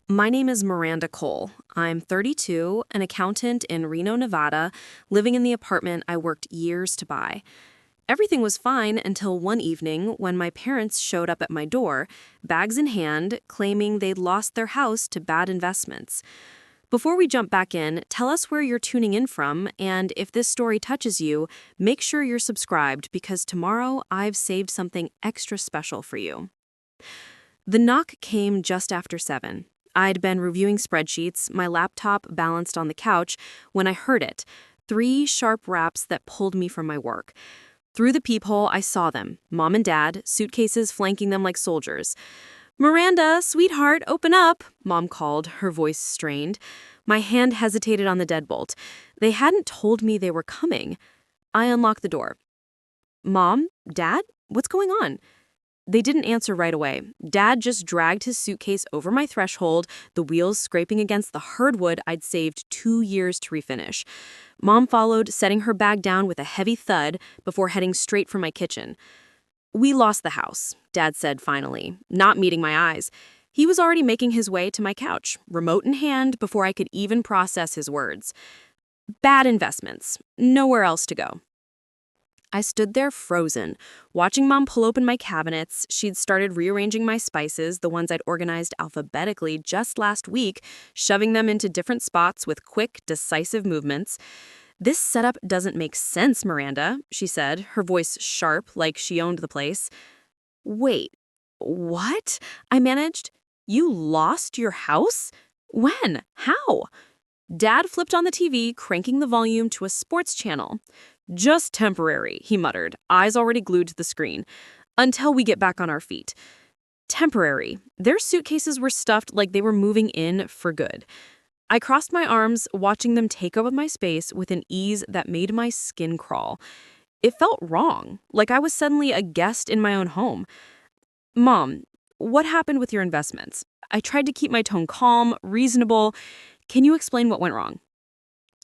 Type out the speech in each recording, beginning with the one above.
My name is Miranda Cole. I'm 32, an accountant in Reno, Nevada, living in the apartment I worked years to buy. Everything was fine until one evening when my parents showed up at my door, bags in hand, claiming they'd lost their house to bad investments. Before we jump back in, tell us where you're tuning in from, and if this story touches you, make sure you're subscribed because tomorrow I've saved something extra special for you. The knock came just after 7. I'd been reviewing spreadsheets, my laptop balanced on the couch, when I heard it. 3 sharp raps that pulled me from my work. Through the peephole, I saw them, Mom and Dad, suitcases flanking them like soldiers. "Miranda, sweetheart, open up," Mom called, her voice strained. My hand hesitated on the deadbolt. They hadn't told me they were coming. I unlocked the door. "Mom? Dad? What's going on?" They didn't answer right away. Dad just dragged his suitcase over my threshold, the wheels scraping against the hardwood I'd saved 2 years to refinish. Mom followed, setting her bag down with a heavy thud before heading straight for my kitchen. "We lost the house," Dad said finally, not meeting my eyes. He was already making his way to my couch, remote in hand, before I could even process his words. "Bad investments. Nowhere else to go." I stood there frozen, watching Mom pull open my cabinets. She'd started rearranging my spices, the ones I'd organized alphabetically just last week, shoving them into different spots with quick, decisive movements. "This setup doesn't make sense, Miranda," she said, her voice sharp like she owned the place. "Wait, what?" I managed. "You lost your house? When? How?" Dad flipped on the TV, cranking the volume to a sports channel. "Just temporary," he muttered, eyes already glued to the screen. "Until we get back on our feet." Temporary. Their suitcases were stuffed like they were moving in for good. I crossed my arms, watching them take up my space with an ease that made my skin crawl. It felt wrong, like I was suddenly a guest in my own home. "Mom, what happened with your investments?" I tried to keep my tone calm, reasonable. "Can you explain what went wrong?"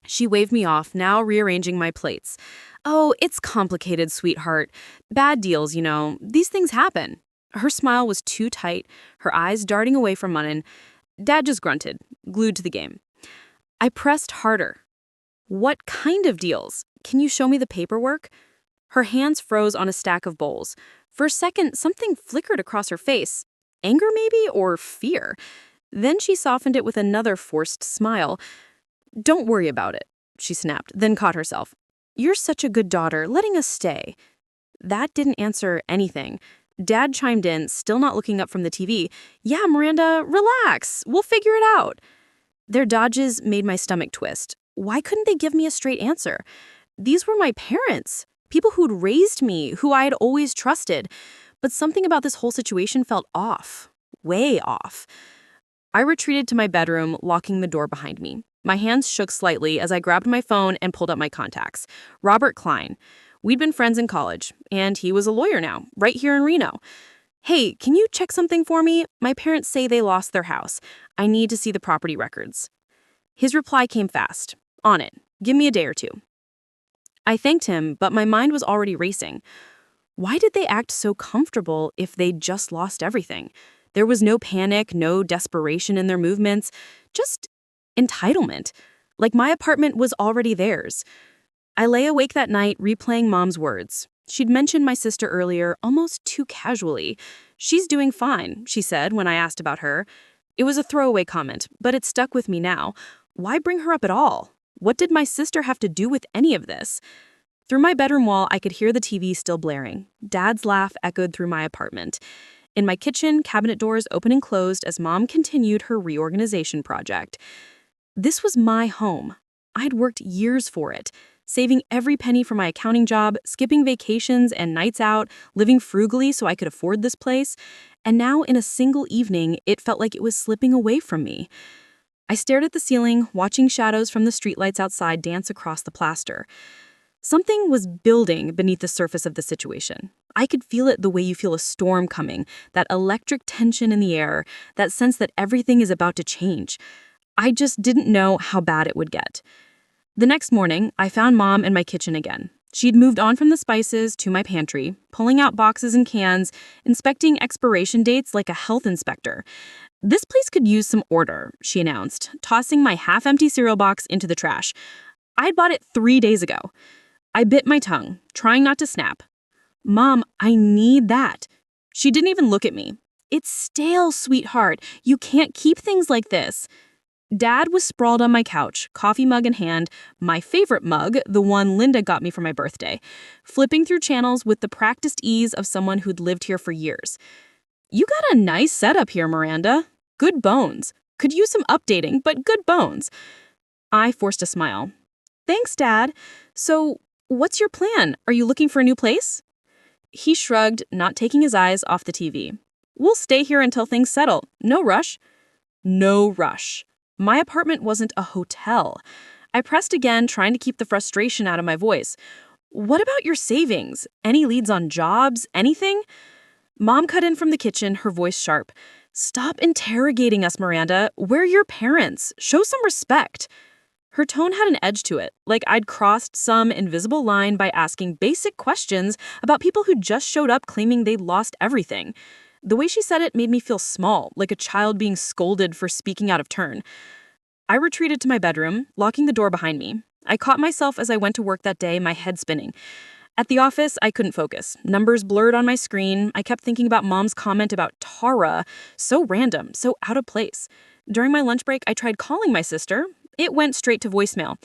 She waved me off, now rearranging my plates. "Oh, it's complicated, sweetheart. Bad deals, you know. These things happen." Her smile was too tight, her eyes darting away from mine. Dad just grunted, glued to the game. I pressed harder. "What kind of deals? Can you show me the paperwork?" Her hands froze on a stack of bowls. For a second, something flickered across her face. Anger, maybe, or fear. Then she softened it with another forced smile. "Don't worry about it," she snapped, then caught herself. "You're such a good daughter, letting us stay." That didn't answer anything. Dad chimed in, still not looking up from the TV. "Yeah, Miranda, relax. We'll figure it out." Their dodges made my stomach twist. Why couldn't they give me a straight answer? These were my parents, people who'd raised me, who I had always trusted. But something about this whole situation felt off. Way off. I retreated to my bedroom, locking the door behind me. My hands shook slightly as I grabbed my phone and pulled up my contacts. Robert Klein. We'd been friends in college, and he was a lawyer now, right here in Reno. "Hey, can you check something for me? My parents say they lost their house. I need to see the property records." His reply came fast. "On it. Give me a day or 2." I thanked him, but my mind was already racing. Why did they act so comfortable if they'd just lost everything? There was no panic, no desperation in their movements, just entitlement. Like my apartment was already theirs. I lay awake that night replaying Mom's words. She'd mentioned my sister earlier, almost too casually. "She's doing fine," she said when I asked about her. It was a throwaway comment, but it stuck with me now. Why bring her up at all? What did my sister have to do with any of this? Through my bedroom wall, I could hear the TV still blaring. Dad's laugh echoed through my apartment. In my kitchen, cabinet doors opened and closed as Mom continued her reorganization project. This was my home. I'd worked years for it, saving every penny from my accounting job, skipping vacations and nights out, living frugally so I could afford this place. And now, in a single evening, it felt like it was slipping away from me. I stared at the ceiling, watching shadows from the streetlights outside dance across the plaster. Something was building beneath the surface of the situation. I could feel it the way you feel a storm coming, that electric tension in the air, that sense that everything is about to change. I just didn't know how bad it would get. The next morning, I found Mom in my kitchen again. She'd moved on from the spices to my pantry, pulling out boxes and cans, inspecting expiration dates like a health inspector. "This place could use some order," she announced, tossing my half-empty cereal box into the trash. I'd bought it 3 days ago. I bit my tongue, trying not to snap. "Mom, I need that." She didn't even look at me. "It's stale, sweetheart. You can't keep things like this." Dad was sprawled on my couch, coffee mug in hand, my favorite mug, the one Linda got me for my birthday, flipping through channels with the practiced ease of someone who'd lived here for years. "You got a nice setup here, Miranda. Good bones. Could use some updating, but good bones." I forced a smile. "Thanks, Dad. So, what's your plan? Are you looking for a new place?" He shrugged, not taking his eyes off the TV. "We'll stay here until things settle. No rush." No rush. My apartment wasn't a hotel. I pressed again, trying to keep the frustration out of my voice. "What about your savings? Any leads on jobs? Anything?" Mom cut in from the kitchen, her voice sharp. "Stop interrogating us, Miranda. We're your parents. Show some respect." Her tone had an edge to it, like I'd crossed some invisible line by asking basic questions about people who just showed up claiming they'd lost everything. The way she said it made me feel small, like a child being scolded for speaking out of turn. I retreated to my bedroom, locking the door behind me. I caught myself as I went to work that day, my head spinning. At the office, I couldn't focus. Numbers blurred on my screen. I kept thinking about Mom's comment about Tara. So random, so out of place. During my lunch break, I tried calling my sister. It went straight to voicemail.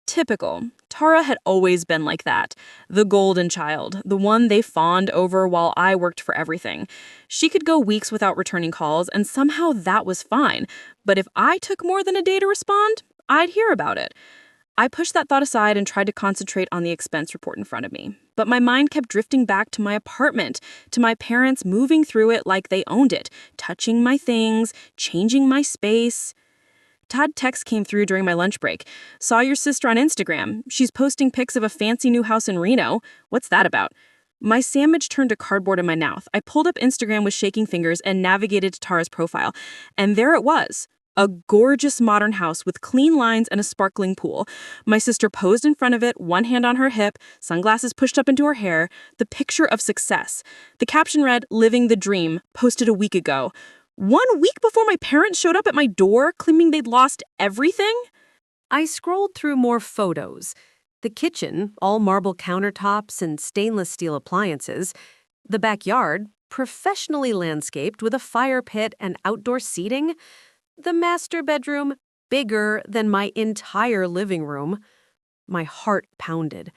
Typical. Tara had always been like that. The golden child, the one they fawned over while I worked for everything. She could go weeks without returning calls, and somehow that was fine. But if I took more than a day to respond, I'd hear about it. I pushed that thought aside and tried to concentrate on the expense report in front of me. But my mind kept drifting back to my apartment, to my parents moving through it like they owned it, touching my things, changing my space. Todd text came through during my lunch break. "Saw your sister on Instagram. She's posting pics of a fancy new house in Reno. What's that about?" My sandwich turned to cardboard in my mouth. I pulled up Instagram with shaking fingers and navigated to Tara's profile. And there it was. A gorgeous modern house with clean lines and a sparkling pool. My sister posed in front of it, one hand on her hip, sunglasses pushed up into her hair, the picture of success. The caption read, "Living the dream," posted a week ago. 1 week before my parents showed up at my door claiming they'd lost everything? I scrolled through more photos. The kitchen, all marble countertops and stainless steel appliances. The backyard, professionally landscaped with a fire pit and outdoor seating. The master bedroom, bigger than my entire living room. My heart pounded.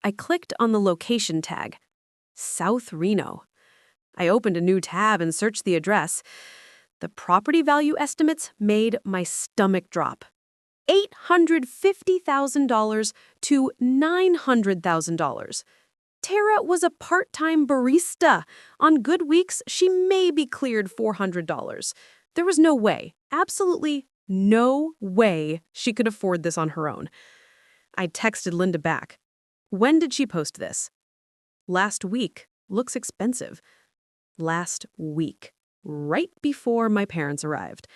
I clicked on the location tag. South Reno. I opened a new tab and searched the address. The property value estimates made my stomach drop. $850,000 to $900,000. Tara was a part-time barista. On good weeks, she maybe cleared $400. There was no way, absolutely no way she could afford this on her own. I texted Linda back. "When did she post this?" "Last week. Looks expensive." Last week, right before my parents arrived.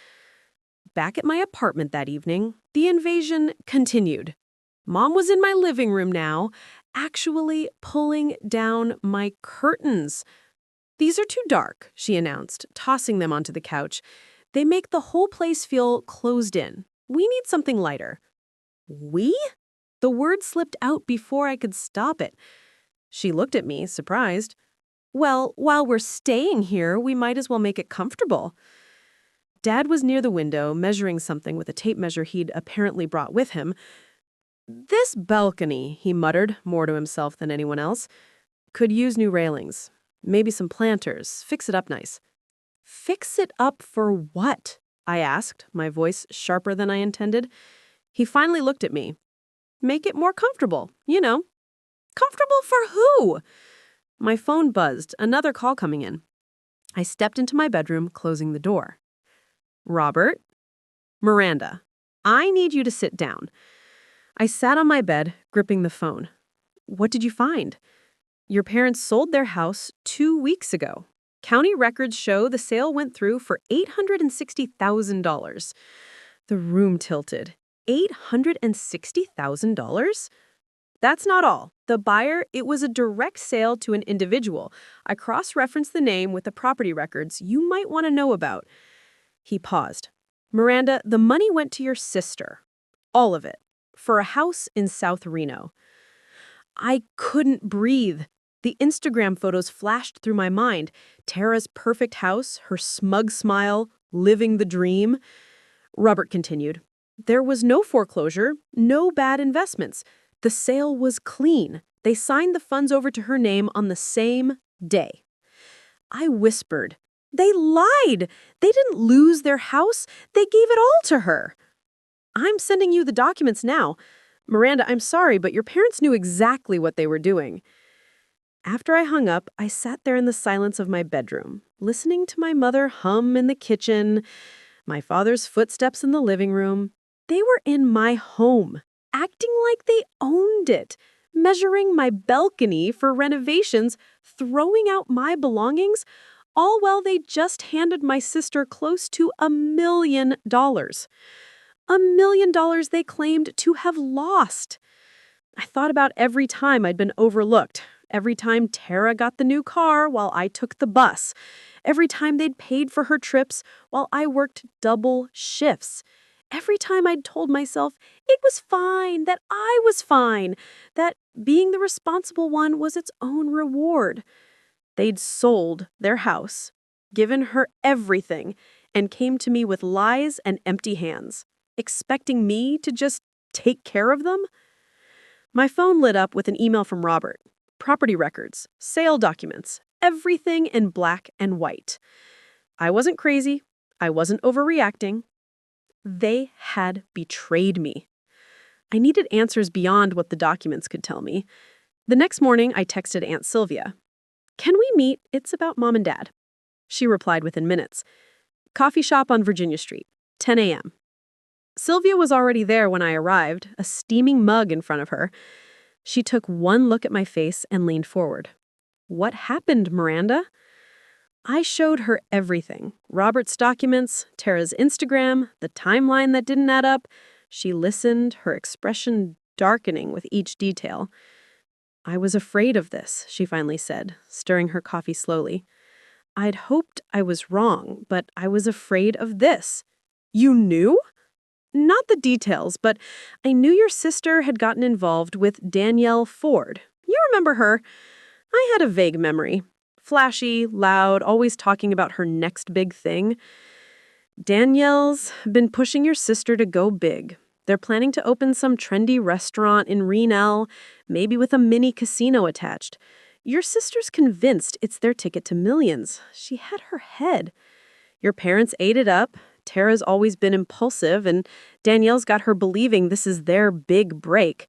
Back at my apartment that evening, the invasion continued. Mom was in my living room now, actually pulling down my curtains. "These are too dark," she announced, tossing them onto the couch. "They make the whole place feel closed in. We need something lighter." "We?" The word slipped out before I could stop it. She looked at me, surprised. "Well, while we're staying here, we might as well make it comfortable." Dad was near the window, measuring something with a tape measure he'd apparently brought with him. "This balcony," he muttered, more to himself than anyone else, "could use new railings. Maybe some planters. Fix it up nice." "Fix it up for what?" I asked, my voice sharper than I intended. He finally looked at me. "Make it more comfortable, you know." "Comfortable for who?" My phone buzzed, another call coming in. I stepped into my bedroom, closing the door. "Robert?" "Miranda, I need you to sit down." I sat on my bed, gripping the phone. "What did you find?" "Your parents sold their house 2 weeks ago. County records show the sale went through for $860,000. The room tilted. $860,000? "That's not all. The buyer, it was a direct sale to an individual. I cross-referenced the name with the property records you might want to know about." He paused. Miranda, the money went to your sister. All of it. For a house in South Reno. I couldn't breathe. The Instagram photos flashed through my mind. Tara's perfect house, her smug smile, living the dream. Robert continued. There was no foreclosure, no bad investments. The sale was clean. They signed the funds over to her name on the same day. I whispered. They lied. They didn't lose their house. They gave it all to her. I'm sending you the documents now. Miranda, I'm sorry, but your parents knew exactly what they were doing. After I hung up, I sat there in the silence of my bedroom, listening to my mother hum in the kitchen, my father's footsteps in the living room. They were in my home, acting like they owned it, measuring my balcony for renovations, throwing out my belongings, all while they just handed my sister close to $1 million. $1 million they claimed to have lost. I thought about every time I'd been overlooked, every time Tara got the new car while I took the bus, every time they'd paid for her trips while I worked double shifts, every time I'd told myself it was fine, that I was fine, that being the responsible one was its own reward. They'd sold their house, given her everything, and came to me with lies and empty hands, expecting me to just take care of them? My phone lit up with an email from Robert. Property records, sale documents, everything in black and white. I wasn't crazy. I wasn't overreacting. They had betrayed me. I needed answers beyond what the documents could tell me. The next morning, I texted Aunt Sylvia. Can we meet? It's about Mom and Dad. She replied within minutes. Coffee shop on Virginia Street, 10 a.m. Sylvia was already there when I arrived, a steaming mug in front of her. She took one look at my face and leaned forward. What happened, Miranda? I showed her everything. Robert's documents, Tara's Instagram, the timeline that didn't add up. She listened, her expression darkening with each detail. I was afraid of this, she finally said, stirring her coffee slowly. I'd hoped I was wrong, but I was afraid of this. You knew? Not the details, but I knew your sister had gotten involved with Danielle Ford. You remember her? I had a vague memory. Flashy, loud, always talking about her next big thing. Danielle's been pushing your sister to go big. They're planning to open some trendy restaurant in Reno, maybe with a mini casino attached. Your sister's convinced it's their ticket to millions. She had her head. Your parents ate it up. Tara's always been impulsive, and Danielle's got her believing this is their big break.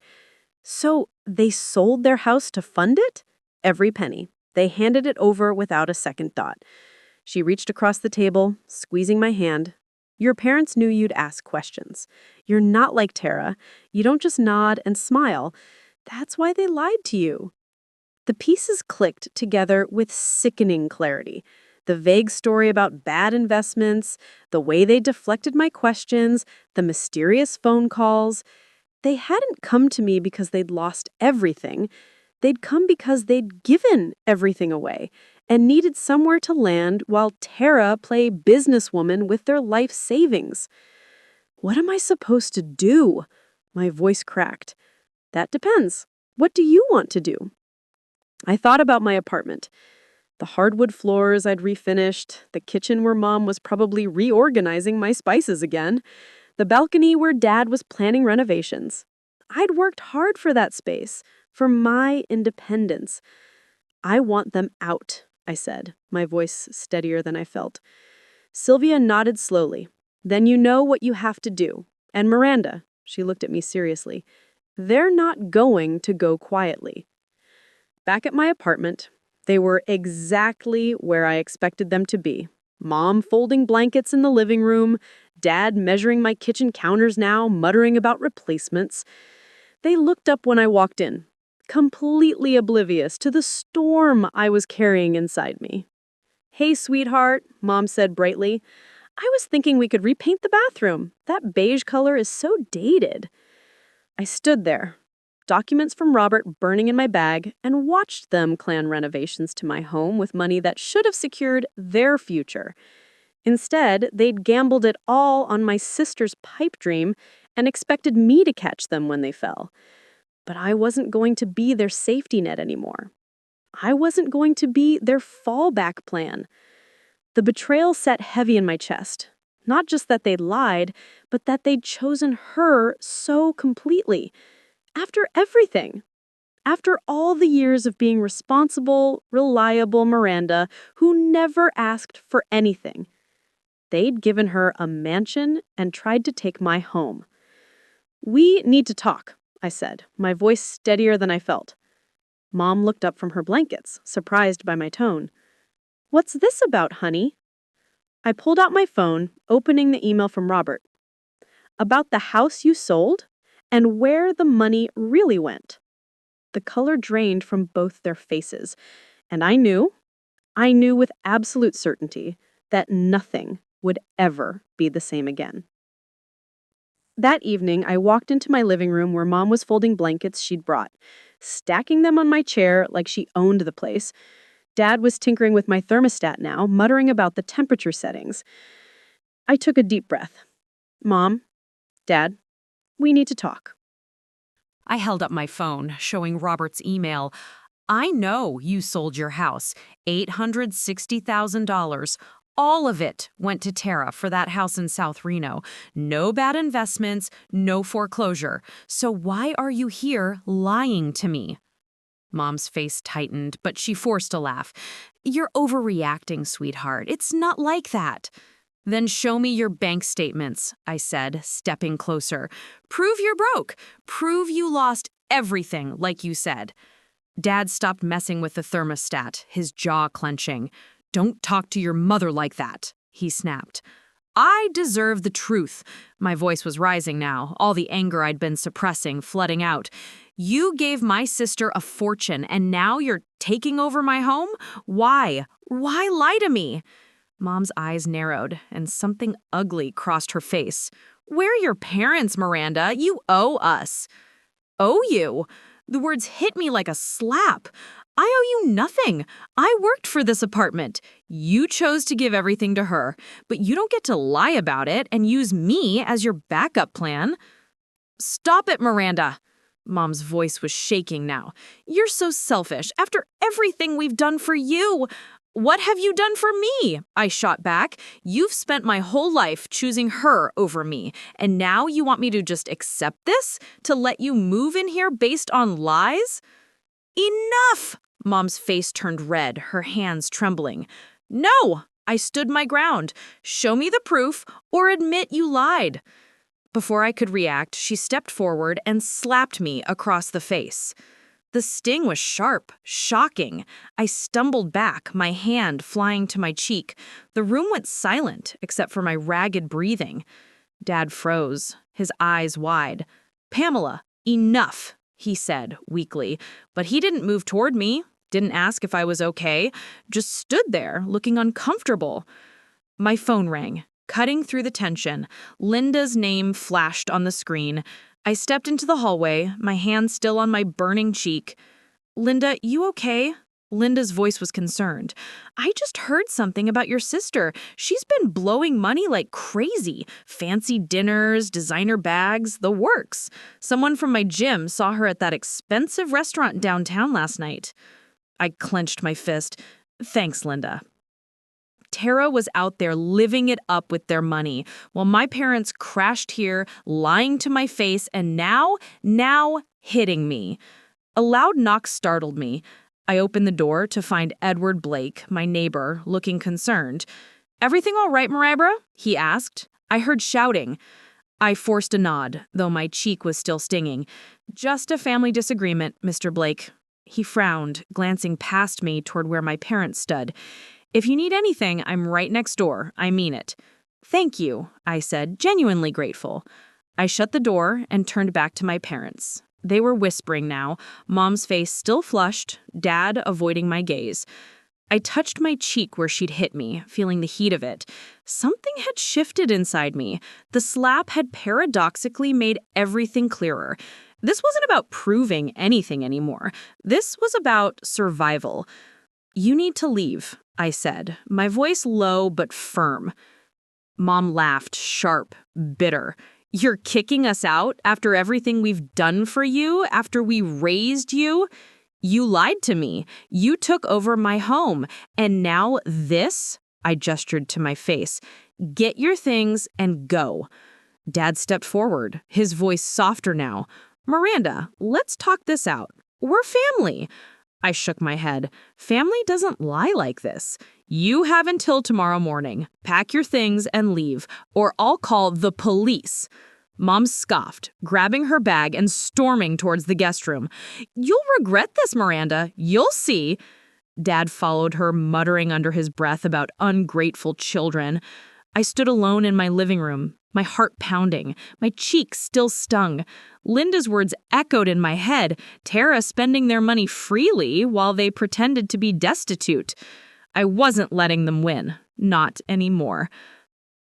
So they sold their house to fund it? Every penny. They handed it over without a second thought. She reached across the table, squeezing my hand. Your parents knew you'd ask questions. You're not like Tara. You don't just nod and smile. That's why they lied to you. The pieces clicked together with sickening clarity. The vague story about bad investments, the way they deflected my questions, the mysterious phone calls. They hadn't come to me because they'd lost everything. They'd come because they'd given everything away and needed somewhere to land while Tara played businesswoman with their life savings. What am I supposed to do? My voice cracked. That depends. What do you want to do? I thought about my apartment. The hardwood floors I'd refinished, the kitchen where Mom was probably reorganizing my spices again, the balcony where Dad was planning renovations. I'd worked hard for that space, for my independence. I want them out, I said, my voice steadier than I felt. Sylvia nodded slowly. Then you know what you have to do. And Miranda, she looked at me seriously, they're not going to go quietly. Back at my apartment, they were exactly where I expected them to be. Mom folding blankets in the living room, Dad measuring my kitchen counters now, muttering about replacements. They looked up when I walked in, completely oblivious to the storm I was carrying inside me. Hey, sweetheart, Mom said brightly. I was thinking we could repaint the bathroom. That beige color is so dated. I stood there, documents from Robert burning in my bag, and watched them plan renovations to my home with money that should have secured their future. Instead, they'd gambled it all on my sister's pipe dream and expected me to catch them when they fell. But I wasn't going to be their safety net anymore. I wasn't going to be their fallback plan. The betrayal sat heavy in my chest. Not just that they'd lied, but that they'd chosen her so completely. After everything. After all the years of being responsible, reliable Miranda, who never asked for anything. They'd given her a mansion and tried to take my home. "We need to talk," I said, my voice steadier than I felt. Mom looked up from her blankets, surprised by my tone. "What's this about, honey?" I pulled out my phone, opening the email from Robert. "About the house you sold and where the money really went." The color drained from both their faces, and I knew with absolute certainty that nothing would ever be the same again. That evening, I walked into my living room where Mom was folding blankets she'd brought, stacking them on my chair like she owned the place. Dad was tinkering with my thermostat now, muttering about the temperature settings. I took a deep breath. "Mom, Dad, we need to talk." I held up my phone, showing Robert's email. "I know you sold your house. $860,000. All of it went to Tara for that house in South Reno. No bad investments, no foreclosure. So why are you here lying to me?" Mom's face tightened, but she forced a laugh. "You're overreacting, sweetheart. It's not like that." "Then show me your bank statements," I said, stepping closer. "Prove you're broke. Prove you lost everything, like you said." Dad stopped messing with the thermostat, his jaw clenching. "Don't talk to your mother like that," he snapped. "I deserve the truth." My voice was rising now, all the anger I'd been suppressing flooding out. "You gave my sister a fortune, and now you're taking over my home? Why? Why lie to me?" Mom's eyes narrowed, and something ugly crossed her face. "We're your parents, Miranda. You owe us." "Owe you?" The words hit me like a slap. "I owe you nothing. I worked for this apartment. You chose to give everything to her, but you don't get to lie about it and use me as your backup plan." "Stop it, Miranda." Mom's voice was shaking now. "You're so selfish after everything we've done for you." "What have you done for me?" I shot back. "You've spent my whole life choosing her over me, and now you want me to just accept this? To let you move in here based on lies?" "Enough!" Mom's face turned red, her hands trembling. "No!" I stood my ground. "Show me the proof, or admit you lied." Before I could react, she stepped forward and slapped me across the face. The sting was sharp, shocking. I stumbled back, my hand flying to my cheek. The room went silent, except for my ragged breathing. Dad froze, his eyes wide. "Pamela, enough," he said weakly. But he didn't move toward me, didn't ask if I was okay, just stood there, looking uncomfortable. My phone rang, cutting through the tension. Linda's name flashed on the screen. I stepped into the hallway, my hand still on my burning cheek. "Linda, you okay?" Linda's voice was concerned. "I just heard something about your sister. She's been blowing money like crazy. Fancy dinners, designer bags, the works. Someone from my gym saw her at that expensive restaurant downtown last night." I clenched my fist. "Thanks, Linda." Tara was out there living it up with their money, while my parents crashed here, lying to my face, and now hitting me. A loud knock startled me. I opened the door to find Edward Blake, my neighbor, looking concerned. "Everything all right, Mirabra?" he asked. I heard shouting. I forced a nod, though my cheek was still stinging. "Just a family disagreement, Mr. Blake." He frowned, glancing past me toward where my parents stood. "If you need anything, I'm right next door. I mean it." "Thank you," I said, genuinely grateful. I shut the door and turned back to my parents. They were whispering now, Mom's face still flushed, Dad avoiding my gaze. I touched my cheek where she'd hit me, feeling the heat of it. Something had shifted inside me. The slap had paradoxically made everything clearer. This wasn't about proving anything anymore. This was about survival. "You need to leave," I said, my voice low but firm. Mom laughed, sharp, bitter. You're kicking us out after everything we've done for you, after we raised you? You lied to me. You took over my home. And now this? I gestured to my face. Get your things and go. Dad stepped forward, his voice softer now. Miranda, let's talk this out. We're family. I shook my head. Family doesn't lie like this. You have until tomorrow morning. Pack your things and leave, or I'll call the police. Mom scoffed, grabbing her bag and storming towards the guest room. You'll regret this, Miranda. You'll see. Dad followed her, muttering under his breath about ungrateful children. I stood alone in my living room, my heart pounding, my cheeks still stung. Linda's words echoed in my head, Tara spending their money freely while they pretended to be destitute. I wasn't letting them win. Not anymore.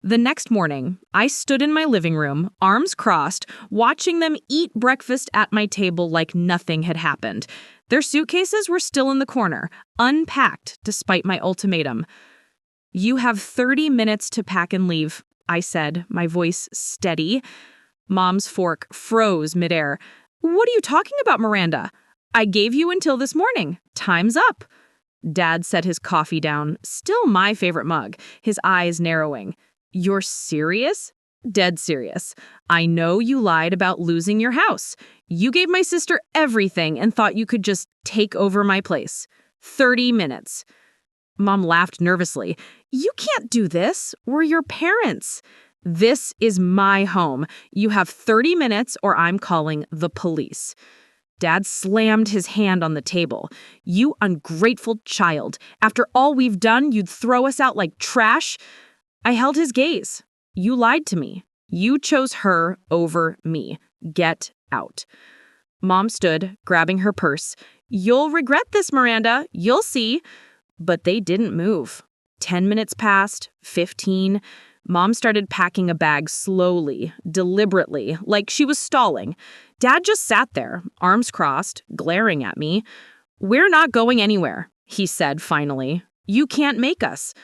The next morning, I stood in my living room, arms crossed, watching them eat breakfast at my table like nothing had happened. Their suitcases were still in the corner, unpacked despite my ultimatum. You have 30 minutes to pack and leave, I said, my voice steady. Mom's fork froze midair. What are you talking about, Miranda? I gave you until this morning. Time's up. Dad set his coffee down, still my favorite mug, his eyes narrowing. You're serious? Dead serious. I know you lied about losing your house. You gave my sister everything and thought you could just take over my place. 30 minutes. Mom laughed nervously. You can't do this. We're your parents. This is my home. You have 30 minutes or I'm calling the police. Dad slammed his hand on the table. You ungrateful child. After all we've done, you'd throw us out like trash? I held his gaze. You lied to me. You chose her over me. Get out. Mom stood, grabbing her purse. You'll regret this, Miranda. You'll see. But they didn't move. 10 minutes passed, 15. Mom started packing a bag slowly, deliberately, like she was stalling. Dad just sat there, arms crossed, glaring at me. We're not going anywhere, he said finally. You can't make us.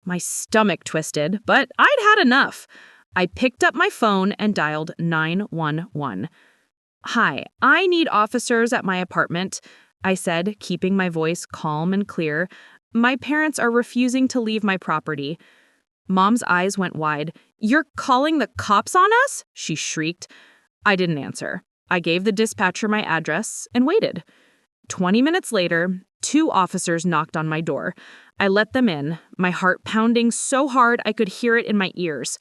My stomach twisted, but I'd had enough. I picked up my phone and dialed 911. Hi, I need officers at my apartment, I said, keeping my voice calm and clear. My parents are refusing to leave my property. Mom's eyes went wide. You're calling the cops on us? She shrieked. I didn't answer. I gave the dispatcher my address and waited. 20 minutes later, 2 officers knocked on my door. I let them in, my heart pounding so hard I could hear it in my ears.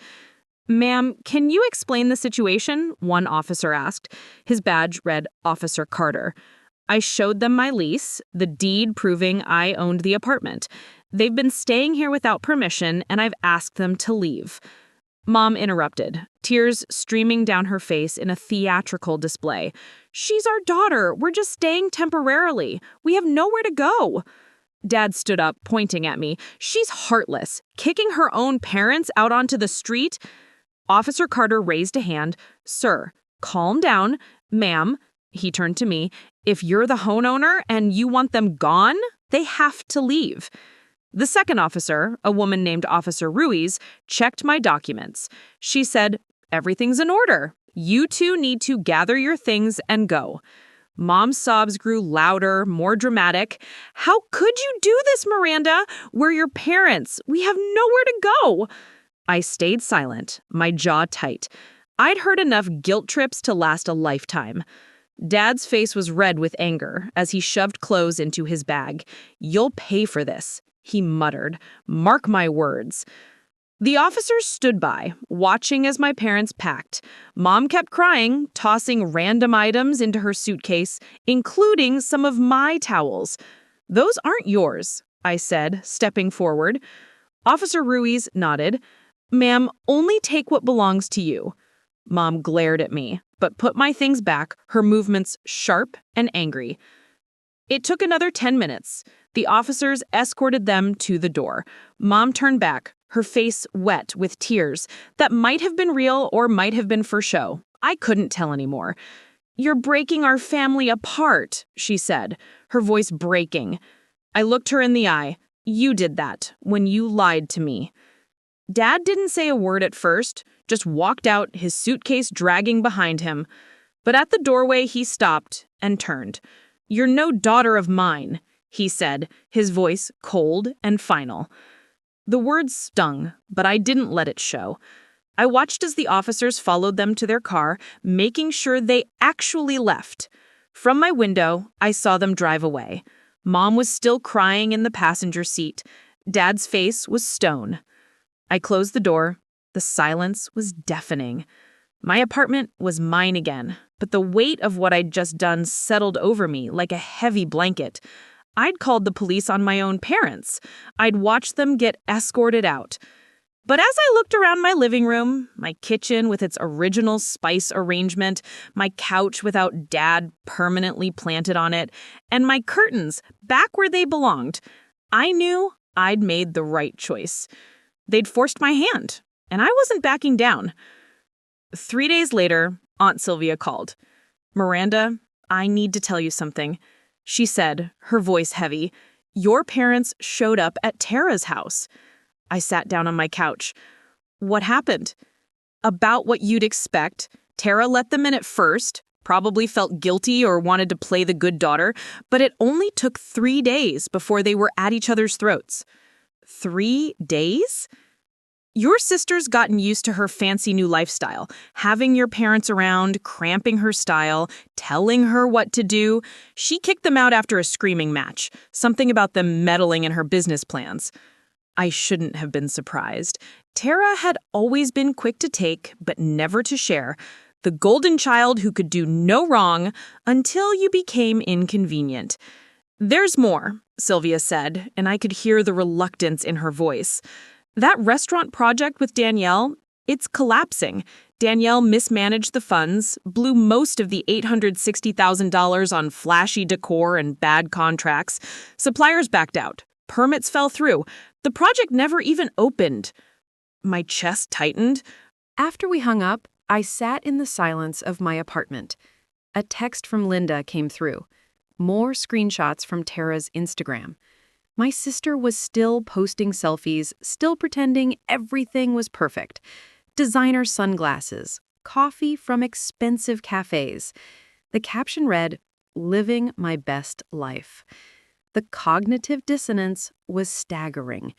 Ma'am, can you explain the situation? One officer asked. His badge read Officer Carter. I showed them my lease, the deed proving I owned the apartment. They've been staying here without permission, and I've asked them to leave. Mom interrupted, tears streaming down her face in a theatrical display. She's our daughter. We're just staying temporarily. We have nowhere to go. Dad stood up, pointing at me. She's heartless, kicking her own parents out onto the street. Officer Carter raised a hand. Sir, calm down. Ma'am, he turned to me. If you're the homeowner and you want them gone, they have to leave. The second officer, a woman named Officer Ruiz, checked my documents. She said, everything's in order. You two need to gather your things and go. Mom's sobs grew louder, more dramatic. How could you do this, Miranda? We're your parents. We have nowhere to go. I stayed silent, my jaw tight. I'd heard enough guilt trips to last a lifetime. Dad's face was red with anger as he shoved clothes into his bag. You'll pay for this, he muttered. Mark my words. The officers stood by, watching as my parents packed. Mom kept crying, tossing random items into her suitcase, including some of my towels. Those aren't yours, I said, stepping forward. Officer Ruiz nodded. Ma'am, only take what belongs to you. Mom glared at me, but put my things back, her movements sharp and angry. It took another 10 minutes. The officers escorted them to the door. Mom turned back, her face wet with tears that might have been real or might have been for show. I couldn't tell anymore. You're breaking our family apart, she said, her voice breaking. I looked her in the eye. You did that when you lied to me. Dad didn't say a word at first, just walked out, his suitcase dragging behind him. But at the doorway, he stopped and turned. "You're no daughter of mine," he said, his voice cold and final. The words stung, but I didn't let it show. I watched as the officers followed them to their car, making sure they actually left. From my window, I saw them drive away. Mom was still crying in the passenger seat. Dad's face was stone. I closed the door. The silence was deafening. My apartment was mine again, but the weight of what I'd just done settled over me like a heavy blanket. I'd called the police on my own parents. I'd watched them get escorted out. But as I looked around my living room, my kitchen with its original spice arrangement, my couch without Dad permanently planted on it, and my curtains back where they belonged, I knew I'd made the right choice. They'd forced my hand, and I wasn't backing down. 3 days later, Aunt Sylvia called. "Miranda, I need to tell you something," she said, her voice heavy. "Your parents showed up at Tara's house." I sat down on my couch. "What happened?" "About what you'd expect. Tara let them in at first, probably felt guilty or wanted to play the good daughter, but it only took 3 days before they were at each other's throats." 3 days? "Your sister's gotten used to her fancy new lifestyle, having your parents around, cramping her style, telling her what to do. She kicked them out after a screaming match, something about them meddling in her business plans." I shouldn't have been surprised. Tara had always been quick to take, but never to share. The golden child who could do no wrong until you became inconvenient. "There's more," Sylvia said, and I could hear the reluctance in her voice. "That restaurant project with Danielle, it's collapsing. Danielle mismanaged the funds, blew most of the $860,000 on flashy decor and bad contracts. Suppliers backed out. Permits fell through. The project never even opened." My chest tightened. After we hung up, I sat in the silence of my apartment. A text from Linda came through. More screenshots from Tara's Instagram. My sister was still posting selfies, still pretending everything was perfect. Designer sunglasses, coffee from expensive cafes. The caption read, "Living my best life." The cognitive dissonance was staggering.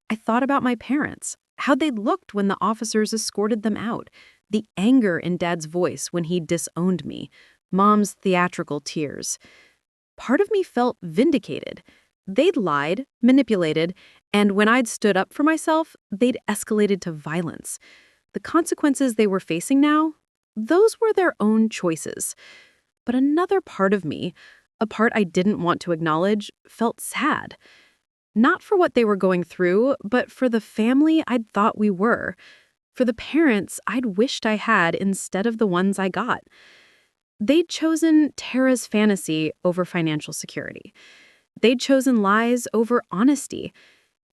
I thought about my parents, how they'd looked when the officers escorted them out, the anger in Dad's voice when he disowned me, Mom's theatrical tears. Part of me felt vindicated. They'd lied, manipulated, and when I'd stood up for myself, they'd escalated to violence. The consequences they were facing now, those were their own choices. But another part of me, a part I didn't want to acknowledge, felt sad. Not for what they were going through, but for the family I'd thought we were. For the parents I'd wished I had instead of the ones I got. They'd chosen Tara's fantasy over financial security. They'd chosen lies over honesty.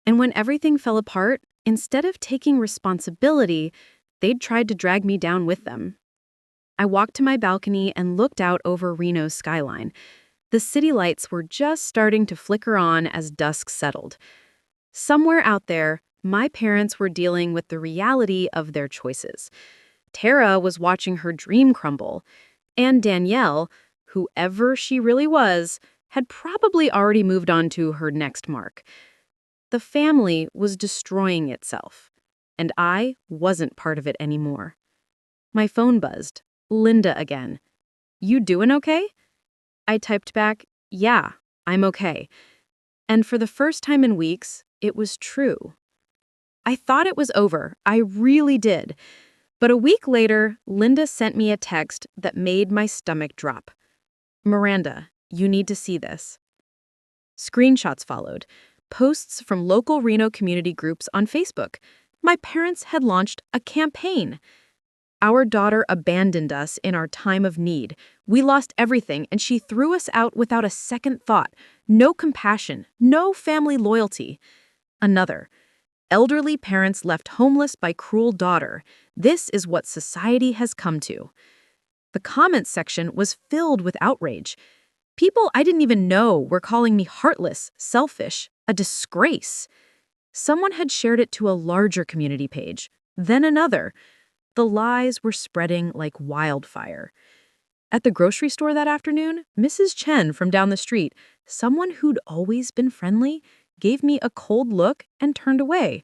And when everything fell apart, instead of taking responsibility, they'd tried to drag me down with them. I walked to my balcony and looked out over Reno's skyline. The city lights were just starting to flicker on as dusk settled. Somewhere out there, my parents were dealing with the reality of their choices. Tara was watching her dream crumble, and Danielle, whoever she really was, had probably already moved on to her next mark. The family was destroying itself, and I wasn't part of it anymore. My phone buzzed. Linda again. "You doing okay?" I typed back, "Yeah, I'm okay." And for the first time in weeks, it was true. I thought it was over. I really did. But a week later, Linda sent me a text that made my stomach drop. "Miranda, you need to see this." Screenshots followed. Posts from local Reno community groups on Facebook. My parents had launched a campaign. "Our daughter abandoned us in our time of need. We lost everything, and she threw us out without a second thought. No compassion, no family loyalty." Another. "Elderly parents left homeless by cruel daughter. This is what society has come to." The comments section was filled with outrage. People I didn't even know were calling me heartless, selfish, a disgrace. Someone had shared it to a larger community page, then another. The lies were spreading like wildfire. At the grocery store that afternoon, Mrs. Chen from down the street, someone who'd always been friendly, gave me a cold look and turned away.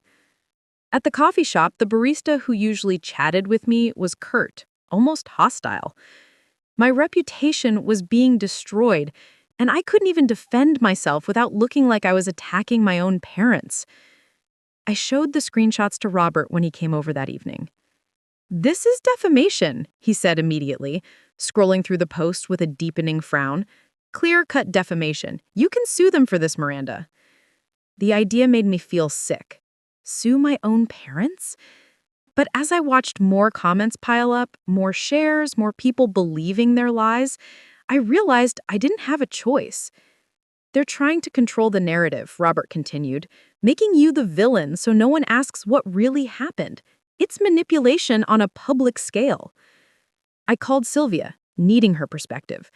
At the coffee shop, the barista who usually chatted with me was curt, almost hostile. My reputation was being destroyed, and I couldn't even defend myself without looking like I was attacking my own parents. I showed the screenshots to Robert when he came over that evening. "This is defamation," he said immediately, scrolling through the post with a deepening frown. "Clear-cut defamation. You can sue them for this, Miranda." The idea made me feel sick. Sue my own parents? But as I watched more comments pile up, more shares, more people believing their lies, I realized I didn't have a choice. "They're trying to control the narrative," Robert continued, "making you the villain so no one asks what really happened. It's manipulation on a public scale." I called Sylvia, needing her perspective.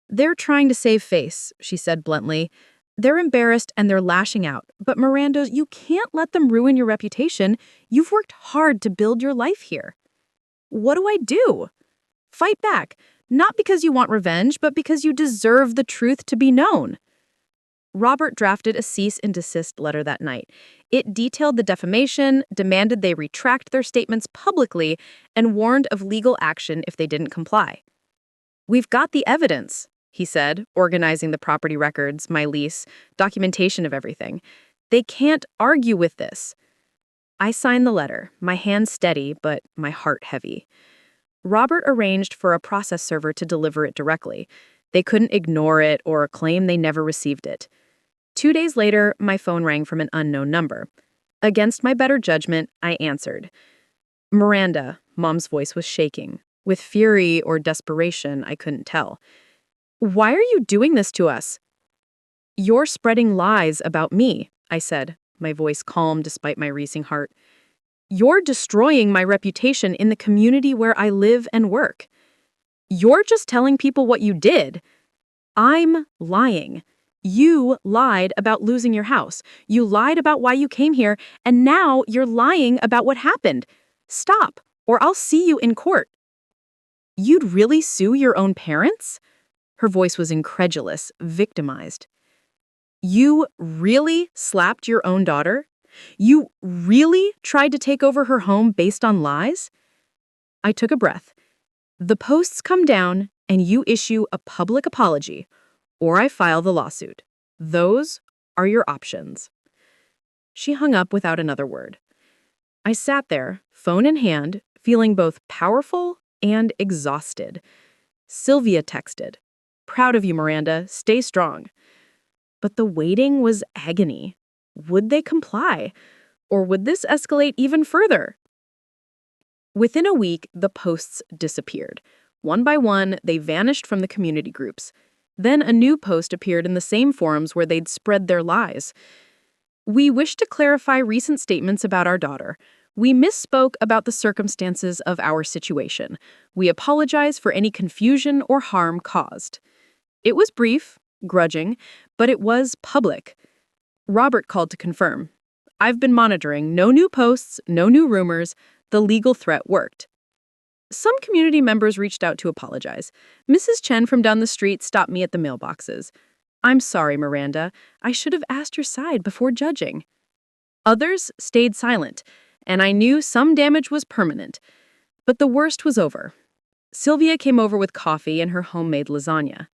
"They're trying to save face," she said bluntly. "They're embarrassed and they're lashing out. But Miranda, you can't let them ruin your reputation. You've worked hard to build your life here." "What do I do?" "Fight back. Not because you want revenge, but because you deserve the truth to be known." Robert drafted a cease and desist letter that night. It detailed the defamation, demanded they retract their statements publicly, and warned of legal action if they didn't comply. "We've got the evidence," he said, organizing the property records, my lease, documentation of everything. "They can't argue with this." I signed the letter, my hand steady, but my heart heavy. Robert arranged for a process server to deliver it directly. They couldn't ignore it or claim they never received it. 2 days later, my phone rang from an unknown number. Against my better judgment, I answered. "Miranda," Mom's voice was shaking. With fury or desperation, I couldn't tell. "Why are you doing this to us?" "You're spreading lies about me," I said, my voice calm despite my racing heart. "You're destroying my reputation in the community where I live and work. You're just telling people what you did." "I'm lying. You lied about losing your house. You lied about why you came here, and now you're lying about what happened. Stop, or I'll see you in court." "You'd really sue your own parents?" Her voice was incredulous, victimized. "You really slapped your own daughter? You really tried to take over her home based on lies?" I took a breath. "The posts come down, and you issue a public apology, or I file the lawsuit. Those are your options." She hung up without another word. I sat there, phone in hand, feeling both powerful and exhausted. Sylvia texted, "Proud of you, Miranda. Stay strong." But the waiting was agony. Would they comply? Or would this escalate even further? Within a week, the posts disappeared. One by one, they vanished from the community groups. Then a new post appeared in the same forums where they'd spread their lies. "We wish to clarify recent statements about our daughter. We misspoke about the circumstances of our situation. We apologize for any confusion or harm caused." It was brief, grudging, but it was public. Robert called to confirm. "I've been monitoring. No new posts, no new rumors. The legal threat worked." Some community members reached out to apologize. Mrs. Chen from down the street stopped me at the mailboxes. "I'm sorry, Miranda. I should have asked your side before judging." Others stayed silent, and I knew some damage was permanent. But the worst was over. Sylvia came over with coffee and her homemade lasagna.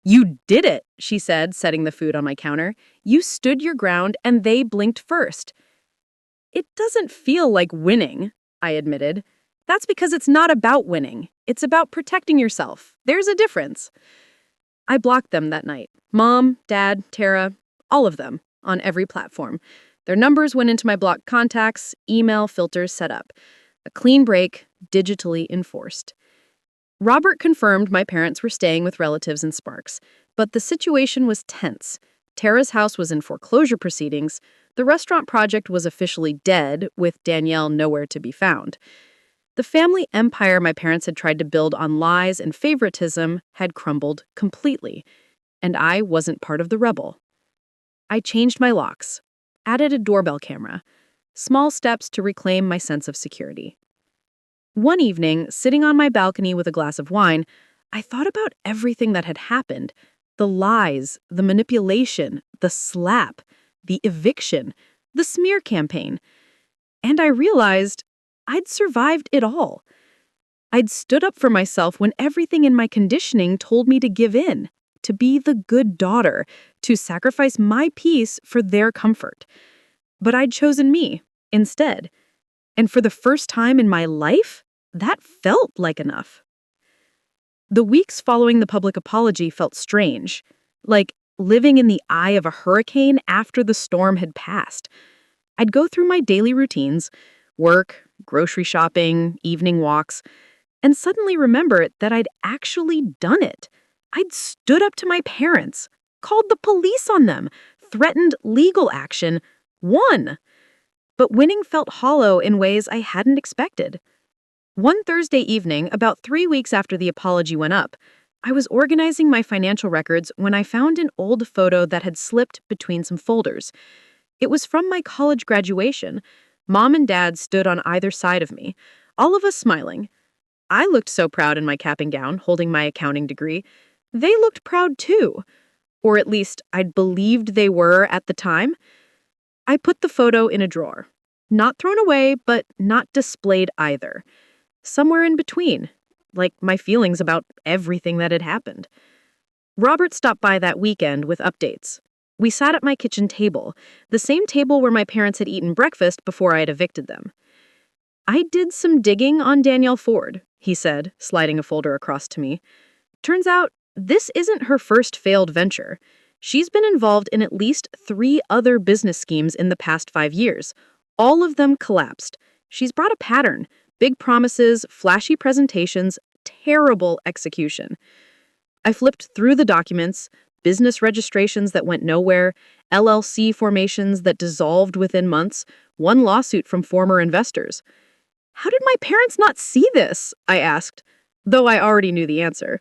"You did it," she said, setting the food on my counter. "You stood your ground, and they blinked first." "It doesn't feel like winning," I admitted. "That's because it's not about winning. It's about protecting yourself. There's a difference." I blocked them that night. Mom, Dad, Tara, all of them, on every platform. Their numbers went into my blocked contacts, email filters set up. A clean break, digitally enforced. Robert confirmed my parents were staying with relatives in Sparks, but the situation was tense. Tara's house was in foreclosure proceedings. The restaurant project was officially dead, with Danielle nowhere to be found. The family empire my parents had tried to build on lies and favoritism had crumbled completely, and I wasn't part of the rubble. I changed my locks. added a doorbell camera. Small steps to reclaim my sense of security. One evening, sitting on my balcony with a glass of wine, I thought about everything that had happened. The lies, the manipulation, the slap, the eviction, the smear campaign. And I realized I'd survived it all. I'd stood up for myself when everything in my conditioning told me to give in, to be the good daughter, to sacrifice my peace for their comfort. But I'd chosen me instead. And for the first time in my life, that felt like enough. The weeks following the public apology felt strange, like living in the eye of a hurricane after the storm had passed. I'd go through my daily routines, work, grocery shopping, evening walks, and suddenly remember that I'd actually done it. I'd stood up to my parents, called the police on them, threatened legal action, won. But winning felt hollow in ways I hadn't expected. One Thursday evening, about 3 weeks after the apology went up, I was organizing my financial records when I found an old photo that had slipped between some folders. It was from my college graduation. Mom and Dad stood on either side of me, all of us smiling. I looked so proud in my cap and gown, holding my accounting degree. They looked proud too. Or at least I'd believed they were at the time. I put the photo in a drawer. Not thrown away, but not displayed either. Somewhere in between, like my feelings about everything that had happened. Robert stopped by that weekend with updates. We sat at my kitchen table, the same table where my parents had eaten breakfast before I had evicted them. I did some digging on Danielle Ford, he said, sliding a folder across to me. Turns out, this isn't her first failed venture. She's been involved in at least 3 other business schemes in the past 5 years. All of them collapsed. She's brought a pattern. Big promises, flashy presentations, terrible execution. I flipped through the documents, business registrations that went nowhere, LLC formations that dissolved within months, one lawsuit from former investors. How did my parents not see this? I asked, though I already knew the answer.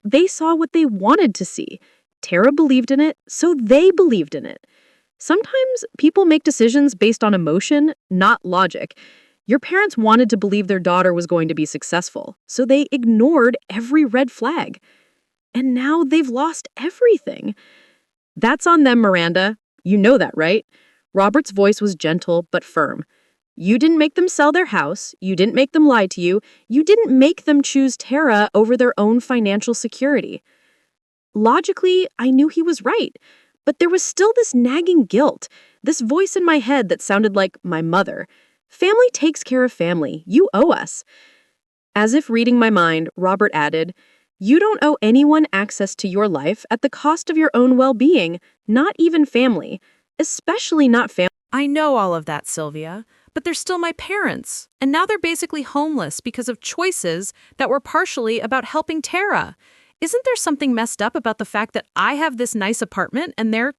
They saw what they wanted to see. Tara believed in it, so they believed in it. Sometimes people make decisions based on emotion, not logic. Your parents wanted to believe their daughter was going to be successful, so they ignored every red flag. And now they've lost everything. That's on them, Miranda. You know that, right? Robert's voice was gentle but firm. You didn't make them sell their house. You didn't make them lie to you. You didn't make them choose Tara over their own financial security. Logically, I knew he was right, but there was still this nagging guilt, this voice in my head that sounded like my mother. Family takes care of family. You owe us. As if reading my mind, Robert added, you don't owe anyone access to your life at the cost of your own well-being, not even family, especially not family. I know all of that, Sylvia, but they're still my parents, and now they're basically homeless because of choices that were partially about helping Tara. Isn't there something messed up about the fact that I have this nice apartment and they're...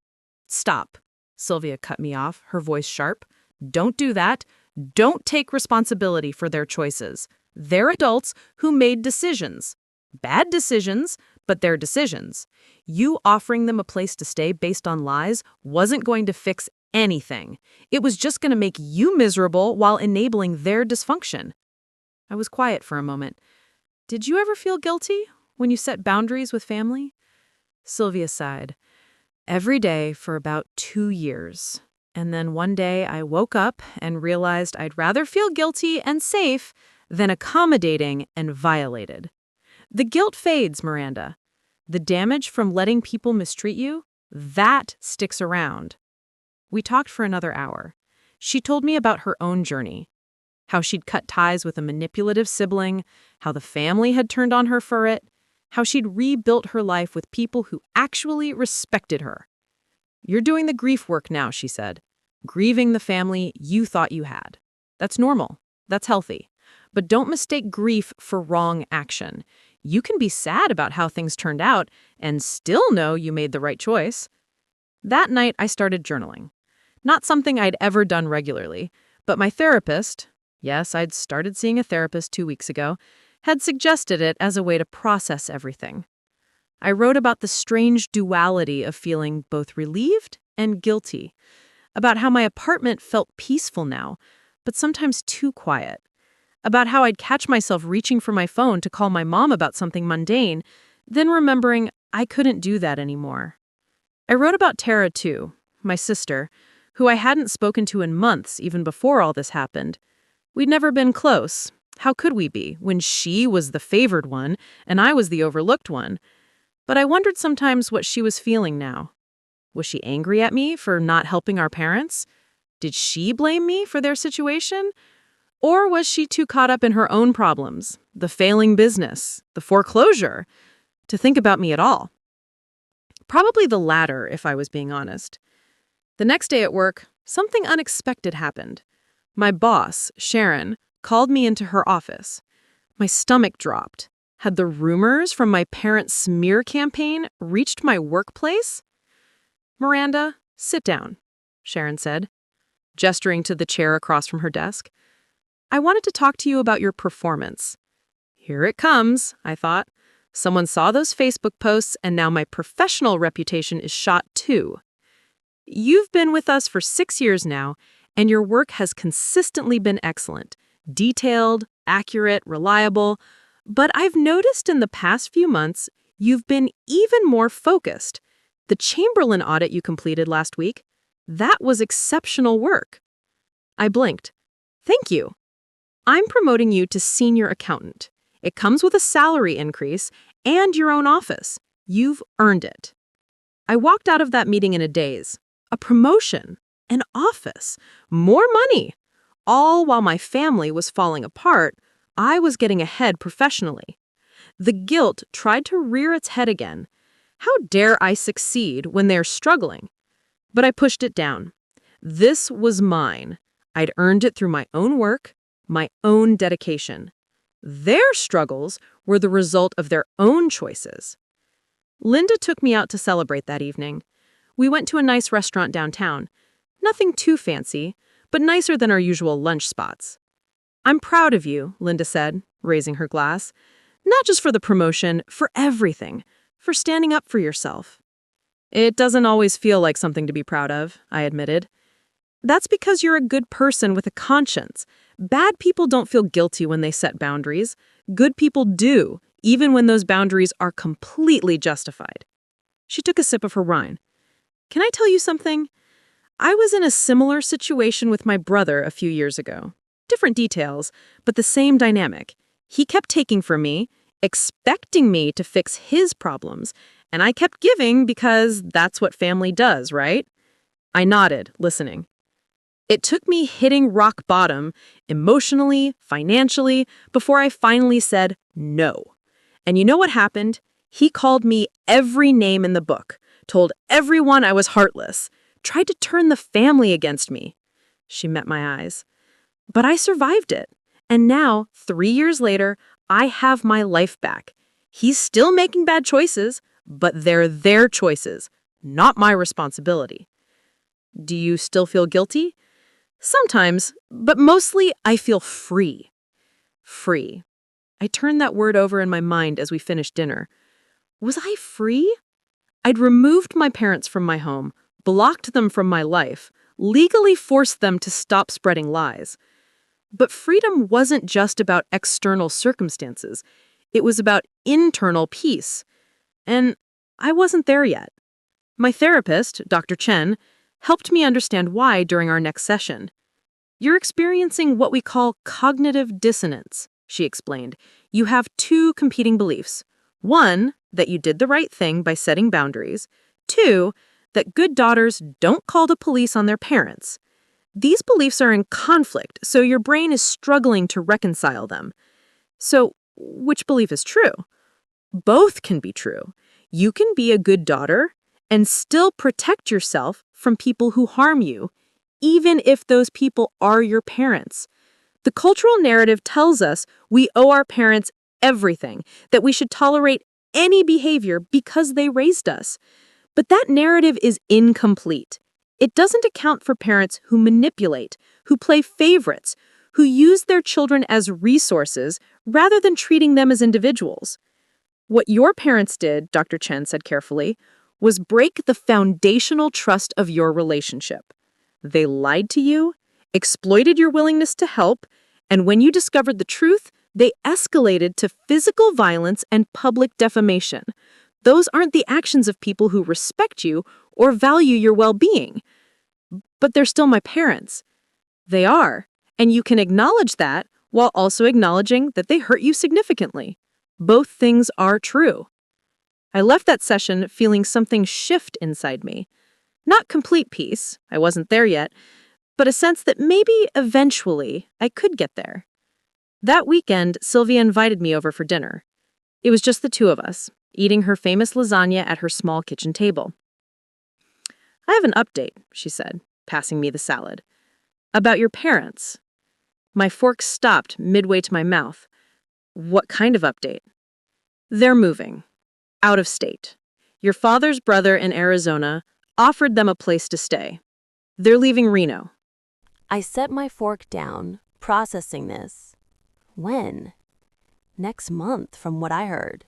Stop. Sylvia cut me off, her voice sharp. Don't do that. Don't take responsibility for their choices. They're adults who made decisions. Bad decisions, but they're decisions. You offering them a place to stay based on lies wasn't going to fix anything. It was just going to make you miserable while enabling their dysfunction. I was quiet for a moment. Did you ever feel guilty when you set boundaries with family? Sylvia sighed. Every day for about 2 years. And then one day I woke up and realized I'd rather feel guilty and safe than accommodating and violated. The guilt fades, Miranda. The damage from letting people mistreat you, that sticks around. We talked for another hour. She told me about her own journey, how she'd cut ties with a manipulative sibling, how the family had turned on her for it, how she'd rebuilt her life with people who actually respected her. You're doing the grief work now, she said. Grieving the family you thought you had. That's normal. That's healthy. But don't mistake grief for wrong action. You can be sad about how things turned out and still know you made the right choice. That night, I started journaling. Not something I'd ever done regularly, but my therapist, yes, I'd started seeing a therapist 2 weeks ago, had suggested it as a way to process everything. I wrote about the strange duality of feeling both relieved and guilty, about how my apartment felt peaceful now, but sometimes too quiet, about how I'd catch myself reaching for my phone to call my mom about something mundane, then remembering I couldn't do that anymore. I wrote about Tara too, my sister, who I hadn't spoken to in months even before all this happened. We'd never been close. How could we be when she was the favored one and I was the overlooked one? But I wondered sometimes what she was feeling now. Was she angry at me for not helping our parents? Did she blame me for their situation? Or was she too caught up in her own problems, the failing business, the foreclosure, to think about me at all? Probably the latter, if I was being honest. The next day at work, something unexpected happened. My boss, Sharon, called me into her office. My stomach dropped. Had the rumors from my parents' smear campaign reached my workplace? "Miranda, sit down," Sharon said, gesturing to the chair across from her desk. "I wanted to talk to you about your performance." Here it comes, I thought. Someone saw those Facebook posts and now my professional reputation is shot too. "You've been with us for 6 years now, and your work has consistently been excellent, detailed, accurate, reliable. But I've noticed in the past few months, you've been even more focused. The Chamberlain audit you completed last week, that was exceptional work." I blinked. "Thank you. I'm promoting you to senior accountant. It comes with a salary increase and your own office. You've earned it." I walked out of that meeting in a daze. A promotion, an office, more money. All while my family was falling apart, I was getting ahead professionally. The guilt tried to rear its head again. How dare I succeed when they're struggling? But I pushed it down. This was mine. I'd earned it through my own work, my own dedication. Their struggles were the result of their own choices. Linda took me out to celebrate that evening. We went to a nice restaurant downtown. Nothing too fancy, but nicer than our usual lunch spots. "I'm proud of you," Linda said, raising her glass. "Not just for the promotion, for everything, for standing up for yourself." "It doesn't always feel like something to be proud of," I admitted. "That's because you're a good person with a conscience. Bad people don't feel guilty when they set boundaries. Good people do, even when those boundaries are completely justified." She took a sip of her wine. "Can I tell you something? I was in a similar situation with my brother a few years ago. Different details, but the same dynamic. He kept taking from me, expecting me to fix his problems, and I kept giving because that's what family does, right?" I nodded, listening. It took me hitting rock bottom, emotionally, financially, before I finally said no. And you know what happened? He called me every name in the book, told everyone I was heartless, tried to turn the family against me. She met my eyes. But I survived it. And now, 3 years later, I have my life back. He's still making bad choices, but they're their choices, not my responsibility. Do you still feel guilty? Sometimes, but mostly I feel free. Free. I turned that word over in my mind as we finished dinner. Was I free? I'd removed my parents from my home, blocked them from my life, legally forced them to stop spreading lies. But freedom wasn't just about external circumstances. It was about internal peace. And I wasn't there yet. My therapist, Dr. Chen, helped me understand why during our next session. "You're experiencing what we call cognitive dissonance," she explained. "You have 2 competing beliefs. 1, that you did the right thing by setting boundaries. 2, that good daughters don't call the police on their parents. These beliefs are in conflict, so your brain is struggling to reconcile them. So, which belief is true? Both can be true. You can be a good daughter and still protect yourself from people who harm you, even if those people are your parents. The cultural narrative tells us we owe our parents everything, that we should tolerate any behavior because they raised us. But that narrative is incomplete. It doesn't account for parents who manipulate, who play favorites, who use their children as resources rather than treating them as individuals. What your parents did, Dr. Chen said carefully, was break the foundational trust of your relationship. They lied to you, exploited your willingness to help, and when you discovered the truth, they escalated to physical violence and public defamation. Those aren't the actions of people who respect you or value your well-being. But they're still my parents. They are, and you can acknowledge that while also acknowledging that they hurt you significantly. Both things are true. I left that session feeling something shift inside me. Not complete peace, I wasn't there yet, but a sense that maybe eventually I could get there. That weekend, Sylvia invited me over for dinner. It was just the two of us, eating her famous lasagna at her small kitchen table. "I have an update," she said, passing me the salad. "About your parents." My fork stopped midway to my mouth. "What kind of update?" "They're moving. Out of state. Your father's brother in Arizona offered them a place to stay. They're leaving Reno." I set my fork down, processing this. When? Next month, from what I heard.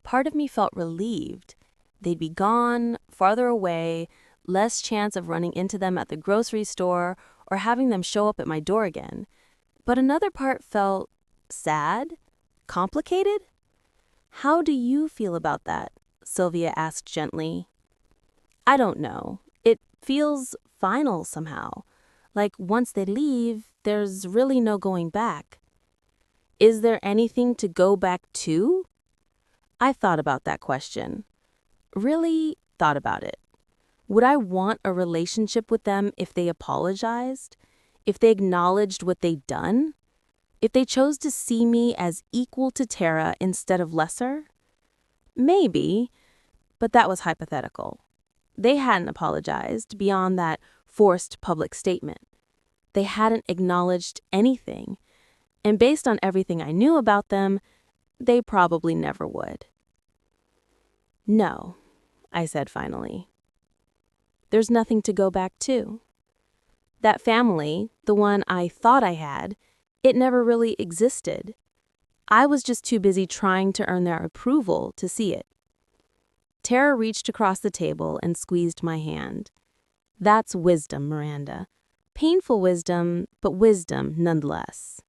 Part of me felt relieved. They'd be gone, farther away, less chance of running into them at the grocery store or having them show up at my door again. But another part felt sad, complicated. "How do you feel about that?" Sylvia asked gently. "I don't know. It feels final somehow. Like once they leave, there's really no going back." "Is there anything to go back to?" I thought about that question. Really thought about it. Would I want a relationship with them if they apologized? If they acknowledged what they'd done? If they chose to see me as equal to Tara instead of lesser? Maybe, but that was hypothetical. They hadn't apologized beyond that forced public statement. They hadn't acknowledged anything, and based on everything I knew about them, they probably never would. "No," I said finally. "There's nothing to go back to. That family, the one I thought I had, it never really existed. I was just too busy trying to earn their approval to see it." Tara reached across the table and squeezed my hand. "That's wisdom, Miranda. Painful wisdom, but wisdom nonetheless."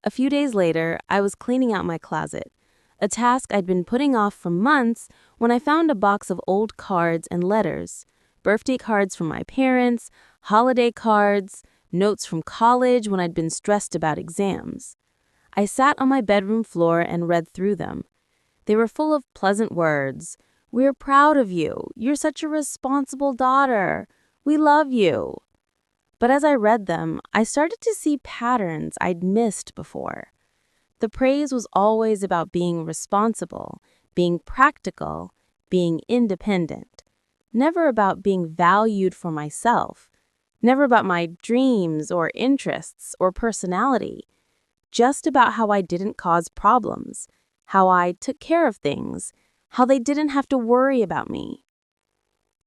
A few days later, I was cleaning out my closet, a task I'd been putting off for months when I found a box of old cards and letters, birthday cards from my parents, holiday cards, notes from college when I'd been stressed about exams. I sat on my bedroom floor and read through them. They were full of pleasant words. "We're proud of you. You're such a responsible daughter. We love you." But as I read them, I started to see patterns I'd missed before. The praise was always about being responsible, being practical, being independent. Never about being valued for myself. Never about my dreams or interests or personality. Just about how I didn't cause problems, how I took care of things, how they didn't have to worry about me.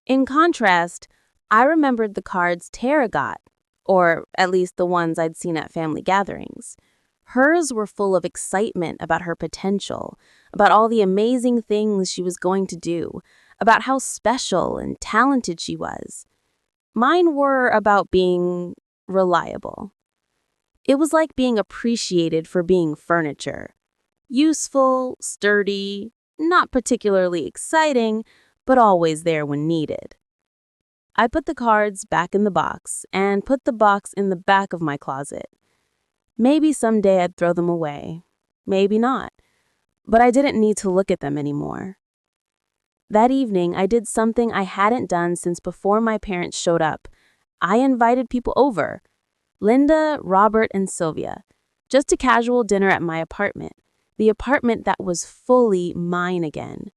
In contrast, I remembered the cards Tara got, or at least the ones I'd seen at family gatherings. Hers were full of excitement about her potential, about all the amazing things she was going to do, about how special and talented she was. Mine were about being reliable. It was like being appreciated for being furniture. Useful, sturdy, not particularly exciting, but always there when needed. I put the cards back in the box and put the box in the back of my closet. Maybe someday I'd throw them away. Maybe not. But I didn't need to look at them anymore. That evening, I did something I hadn't done since before my parents showed up. I invited people over. Linda, Robert, and Sylvia. Just a casual dinner at my apartment. The apartment that was fully mine again.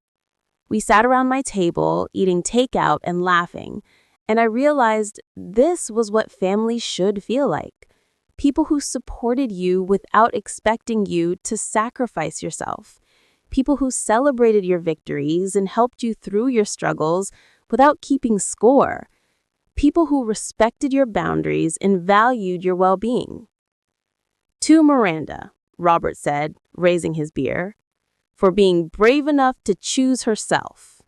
We sat around my table, eating takeout and laughing, and I realized this was what family should feel like. People who supported you without expecting you to sacrifice yourself. People who celebrated your victories and helped you through your struggles without keeping score. People who respected your boundaries and valued your well-being. "To Miranda," Robert said, raising his beer, "for being brave enough to choose herself."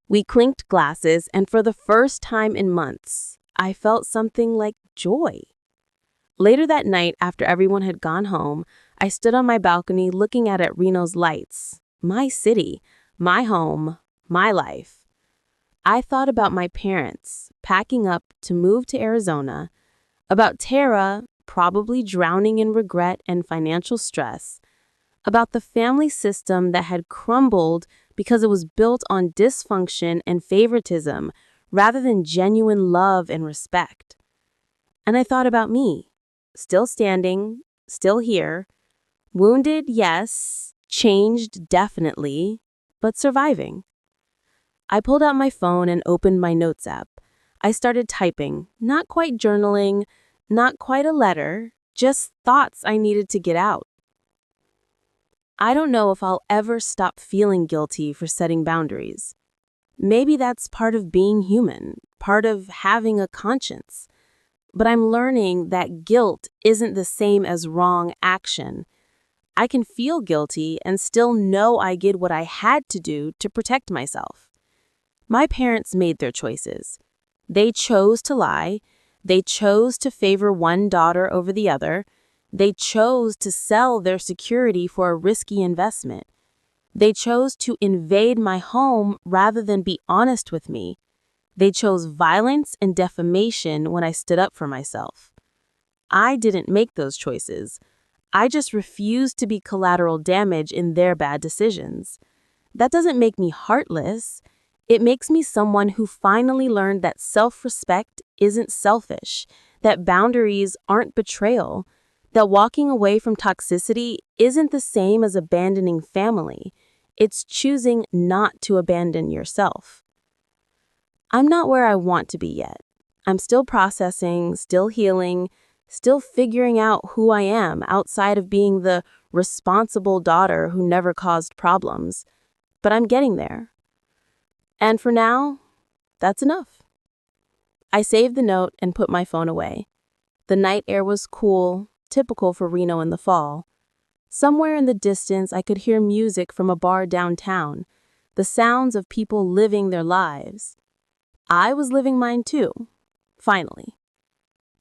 We clinked glasses, and for the first time in months, I felt something like joy. Later that night, after everyone had gone home, I stood on my balcony looking out at Reno's lights. My city, my home, my life. I thought about my parents packing up to move to Arizona, about Tara probably drowning in regret and financial stress, about the family system that had crumbled because it was built on dysfunction and favoritism rather than genuine love and respect. And I thought about me, still standing, still here, wounded, yes, changed, definitely, but surviving. I pulled out my phone and opened my notes app. I started typing, not quite journaling, not quite a letter, just thoughts I needed to get out. I don't know if I'll ever stop feeling guilty for setting boundaries. Maybe that's part of being human, part of having a conscience. But I'm learning that guilt isn't the same as wrong action. I can feel guilty and still know I did what I had to do to protect myself. My parents made their choices. They chose to lie. They chose to favor one daughter over the other. They chose to sell their security for a risky investment. They chose to invade my home rather than be honest with me. They chose violence and defamation when I stood up for myself. I didn't make those choices. I just refused to be collateral damage in their bad decisions. That doesn't make me heartless. It makes me someone who finally learned that self-respect isn't selfish, that boundaries aren't betrayal, that walking away from toxicity isn't the same as abandoning family. It's choosing not to abandon yourself. I'm not where I want to be yet. I'm still processing, still healing, still figuring out who I am outside of being the responsible daughter who never caused problems. But I'm getting there. And for now, that's enough. I saved the note and put my phone away. The night air was cool, typical for Reno in the fall. Somewhere in the distance, I could hear music from a bar downtown, the sounds of people living their lives. I was living mine too, finally.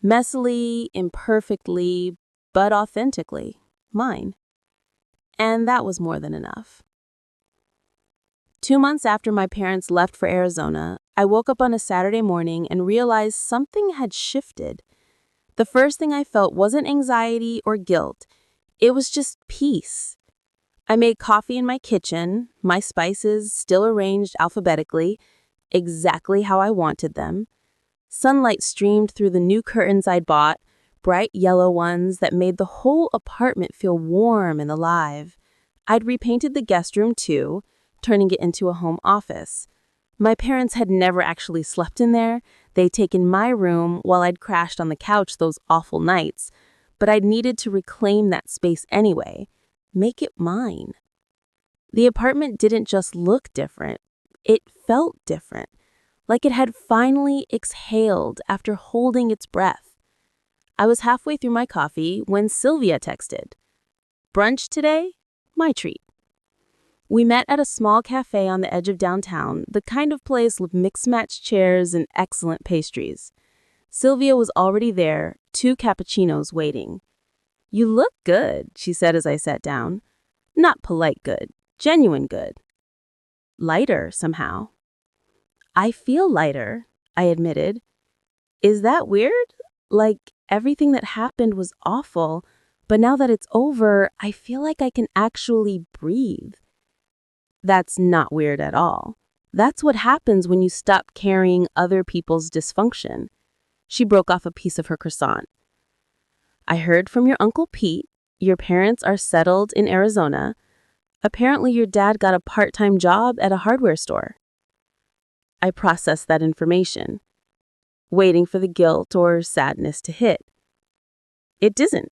Messily, imperfectly, but authentically, mine. And that was more than enough. 2 months after my parents left for Arizona, I woke up on a Saturday morning and realized something had shifted. The first thing I felt wasn't anxiety or guilt. It was just peace. I made coffee in my kitchen, my spices still arranged alphabetically, exactly how I wanted them. Sunlight streamed through the new curtains I'd bought, bright yellow ones that made the whole apartment feel warm and alive. I'd repainted the guest room too, turning it into a home office. My parents had never actually slept in there. They'd taken my room while I'd crashed on the couch those awful nights, but I'd needed to reclaim that space anyway, make it mine. The apartment didn't just look different, it felt different, like it had finally exhaled after holding its breath. I was halfway through my coffee when Sylvia texted, "Brunch today? My treat." We met at a small cafe on the edge of downtown, the kind of place with mix-match chairs and excellent pastries. Sylvia was already there, 2 cappuccinos waiting. "You look good," she said as I sat down. Not polite good, genuine good. Lighter, somehow. "I feel lighter," I admitted. "Is that weird? Like, everything that happened was awful, but now that it's over, I feel like I can actually breathe." "That's not weird at all. That's what happens when you stop carrying other people's dysfunction." She broke off a piece of her croissant. "I heard from your Uncle Pete. Your parents are settled in Arizona. Apparently your dad got a part-time job at a hardware store." I processed that information, waiting for the guilt or sadness to hit. It didn't.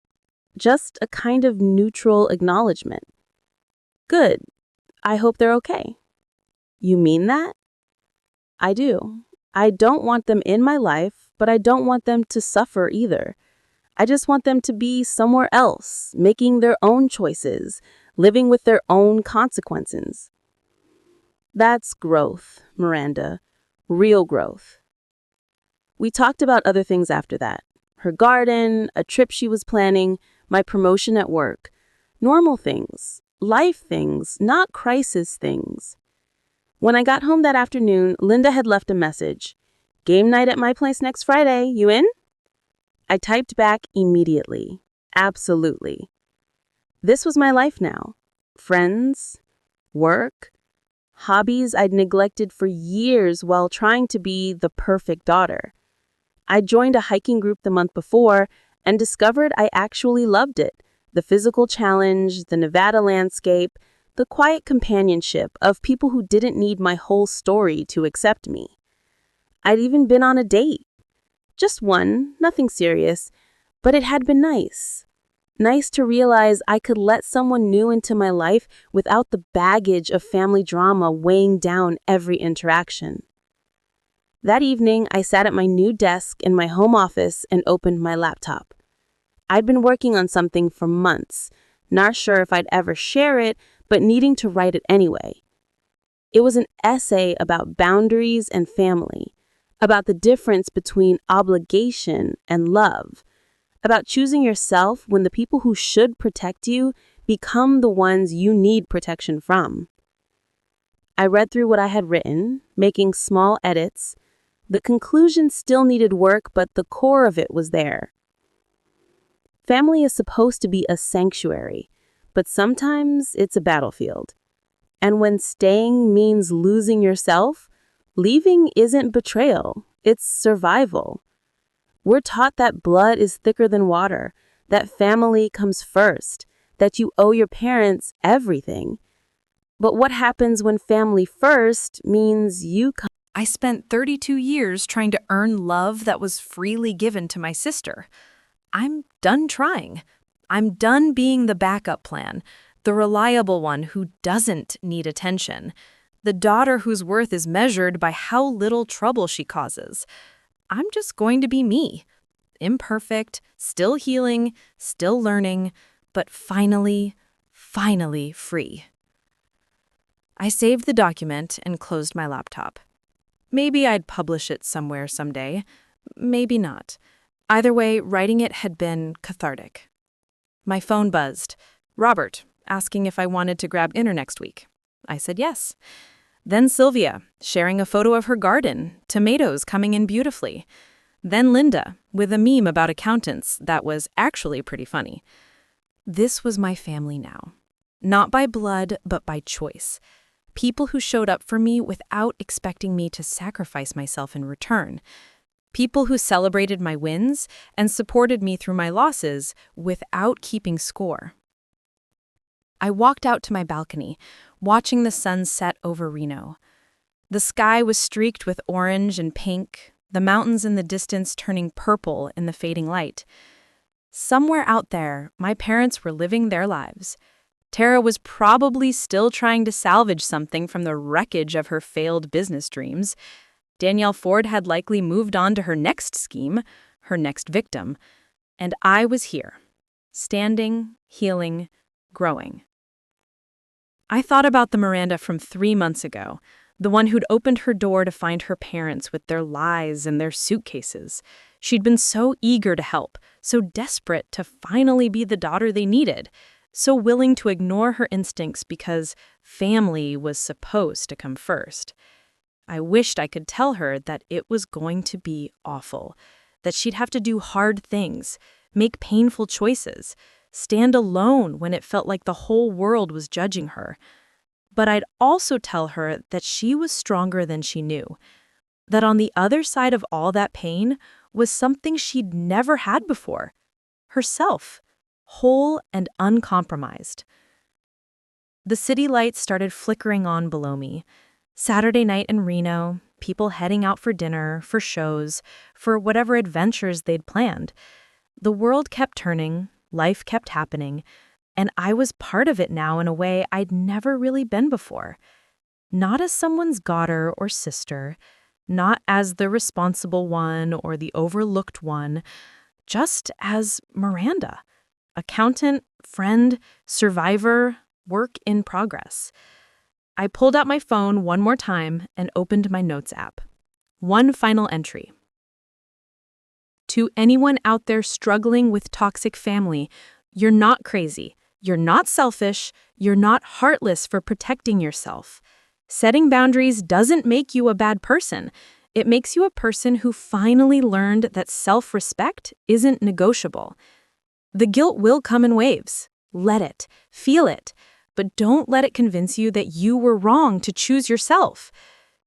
Just a kind of neutral acknowledgement. "Good. I hope they're okay." "You mean that?" "I do. I don't want them in my life, but I don't want them to suffer either. I just want them to be somewhere else, making their own choices, living with their own consequences." That's growth, Miranda. Real growth. We talked about other things after that. Her garden, a trip she was planning, my promotion at work. Normal things, life things, not crisis things. When I got home that afternoon, Linda had left a message. Game night at my place next Friday, you in? I typed back immediately. Absolutely. This was my life now. Friends, work, hobbies I'd neglected for years while trying to be the perfect daughter. I joined a hiking group the month before and discovered I actually loved it. The physical challenge, the Nevada landscape, the quiet companionship of people who didn't need my whole story to accept me. I'd even been on a date. Just one, nothing serious, but it had been nice. Nice to realize I could let someone new into my life without the baggage of family drama weighing down every interaction. That evening, I sat at my new desk in my home office and opened my laptop. I'd been working on something for months, not sure if I'd ever share it, but needing to write it anyway. It was an essay about boundaries and family, about the difference between obligation and love, about choosing yourself when the people who should protect you become the ones you need protection from. I read through what I had written, making small edits. The conclusion still needed work, but the core of it was there. Family is supposed to be a sanctuary, but sometimes it's a battlefield. And when staying means losing yourself, leaving isn't betrayal, it's survival. We're taught that blood is thicker than water, that family comes first, that you owe your parents everything. But what happens when family first means you come? I spent 32 years trying to earn love that was freely given to my sister. I'm done trying. I'm done being the backup plan, the reliable one who doesn't need attention, the daughter whose worth is measured by how little trouble she causes. I'm just going to be me. Imperfect, still healing, still learning, but finally free. I saved the document and closed my laptop. Maybe I'd publish it somewhere someday. Maybe not. Either way, writing it had been cathartic. My phone buzzed. Robert, asking if I wanted to grab dinner next week. I said yes. Then Sylvia, sharing a photo of her garden, tomatoes coming in beautifully. Then Linda, with a meme about accountants that was actually pretty funny. This was my family now. Not by blood, but by choice. People who showed up for me without expecting me to sacrifice myself in return. People who celebrated my wins and supported me through my losses without keeping score. I walked out to my balcony, watching the sun set over Reno. The sky was streaked with orange and pink, the mountains in the distance turning purple in the fading light. Somewhere out there, my parents were living their lives. Tara was probably still trying to salvage something from the wreckage of her failed business dreams. Danielle Ford had likely moved on to her next scheme, her next victim. And I was here, standing, healing, growing. I thought about the Miranda from 3 months ago, the one who'd opened her door to find her parents with their lies and their suitcases. She'd been so eager to help, so desperate to finally be the daughter they needed, so willing to ignore her instincts because family was supposed to come first. I wished I could tell her that it was going to be awful, that she'd have to do hard things, make painful choices, stand alone when it felt like the whole world was judging her. But I'd also tell her that she was stronger than she knew, that on the other side of all that pain was something she'd never had before, herself, whole and uncompromised. The city lights started flickering on below me. Saturday night in Reno, people heading out for dinner, for shows, for whatever adventures they'd planned. The world kept turning, life kept happening, and I was part of it now in a way I'd never really been before. Not as someone's daughter or sister, not as the responsible one or the overlooked one, just as Miranda, accountant, friend, survivor, work in progress. I pulled out my phone one more time and opened my notes app. One final entry. To anyone out there struggling with toxic family, you're not crazy. You're not selfish. You're not heartless for protecting yourself. Setting boundaries doesn't make you a bad person. It makes you a person who finally learned that self-respect isn't negotiable. The guilt will come in waves. Let it. Feel it. But don't let it convince you that you were wrong to choose yourself.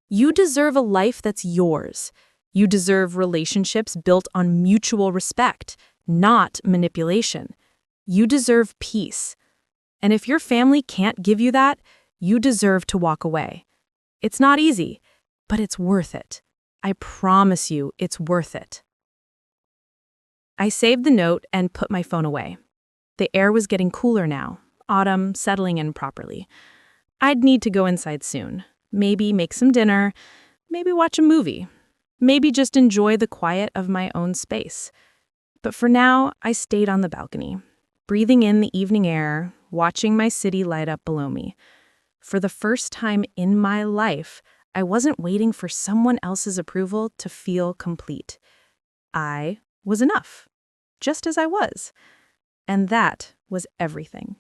You deserve a life that's yours. You deserve relationships built on mutual respect, not manipulation. You deserve peace. And if your family can't give you that, you deserve to walk away. It's not easy, but it's worth it. I promise you it's worth it. I saved the note and put my phone away. The air was getting cooler now, autumn settling in properly. I'd need to go inside soon. Maybe make some dinner, maybe watch a movie, maybe just enjoy the quiet of my own space. But for now, I stayed on the balcony, breathing in the evening air, watching my city light up below me. For the first time in my life, I wasn't waiting for someone else's approval to feel complete. I was enough, just as I was. And that was everything.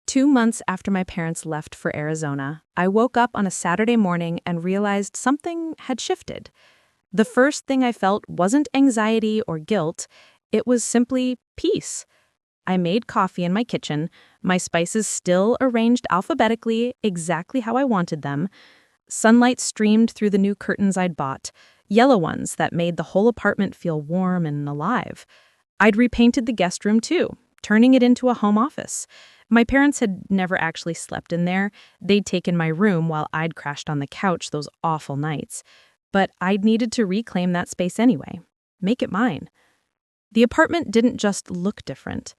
Two months after my parents left for Arizona, I woke up on a Saturday morning and realized something had shifted. The first thing I felt wasn't anxiety or guilt, it was simply peace. I made coffee in my kitchen, my spices still arranged alphabetically exactly how I wanted them. Sunlight streamed through the new curtains I'd bought, yellow ones that made the whole apartment feel warm and alive. I'd repainted the guest room too, turning it into a home office. My parents had never actually slept in there. They'd taken my room while I'd crashed on the couch those awful nights. But I'd needed to reclaim that space anyway, make it mine. The apartment didn't just look different.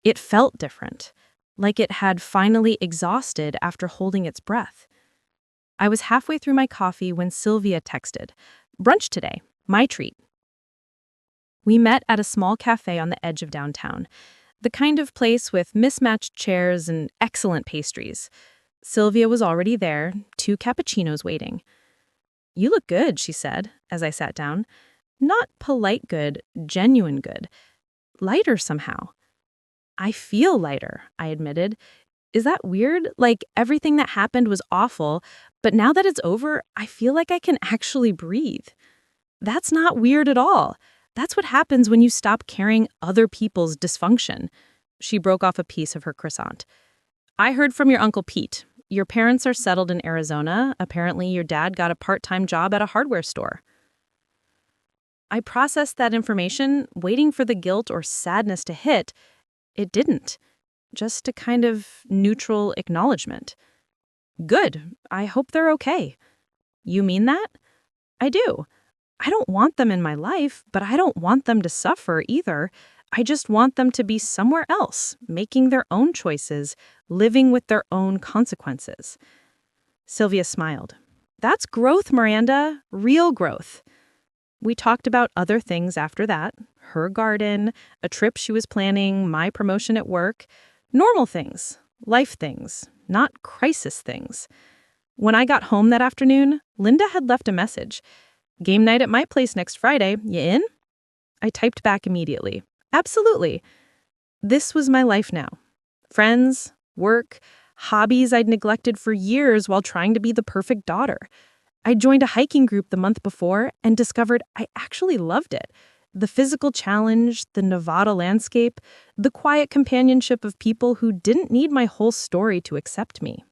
It felt different, like it had finally exhausted after holding its breath. I was halfway through my coffee when Sylvia texted, "Brunch today, my treat." We met at a small cafe on the edge of downtown, the kind of place with mismatched chairs and excellent pastries. Sylvia was already there, 2 cappuccinos waiting. "You look good," she said, as I sat down. Not polite good, genuine good. Lighter somehow. "I feel lighter," I admitted. "Is that weird? Like everything that happened was awful, but now that it's over, I feel like I can actually breathe." "That's not weird at all. That's what happens when you stop carrying other people's dysfunction." She broke off a piece of her croissant. "I heard from your Uncle Pete. Your parents are settled in Arizona. Apparently your dad got a part-time job at a hardware store." I processed that information, waiting for the guilt or sadness to hit. It didn't. Just a kind of neutral acknowledgement. "Good. I hope they're okay." "You mean that?" "I do. I don't want them in my life, but I don't want them to suffer either. I just want them to be somewhere else, making their own choices, living with their own consequences." Sylvia smiled. "That's growth, Miranda. Real growth." We talked about other things after that. Her garden, a trip she was planning, my promotion at work. Normal things, life things, not crisis things. When I got home that afternoon, Linda had left a message. "Game night at my place next Friday. You in?" I typed back immediately. "Absolutely." This was my life now. Friends, work, hobbies I'd neglected for years while trying to be the perfect daughter. I joined a hiking group the month before and discovered I actually loved it. The physical challenge, the Nevada landscape, the quiet companionship of people who didn't need my whole story to accept me.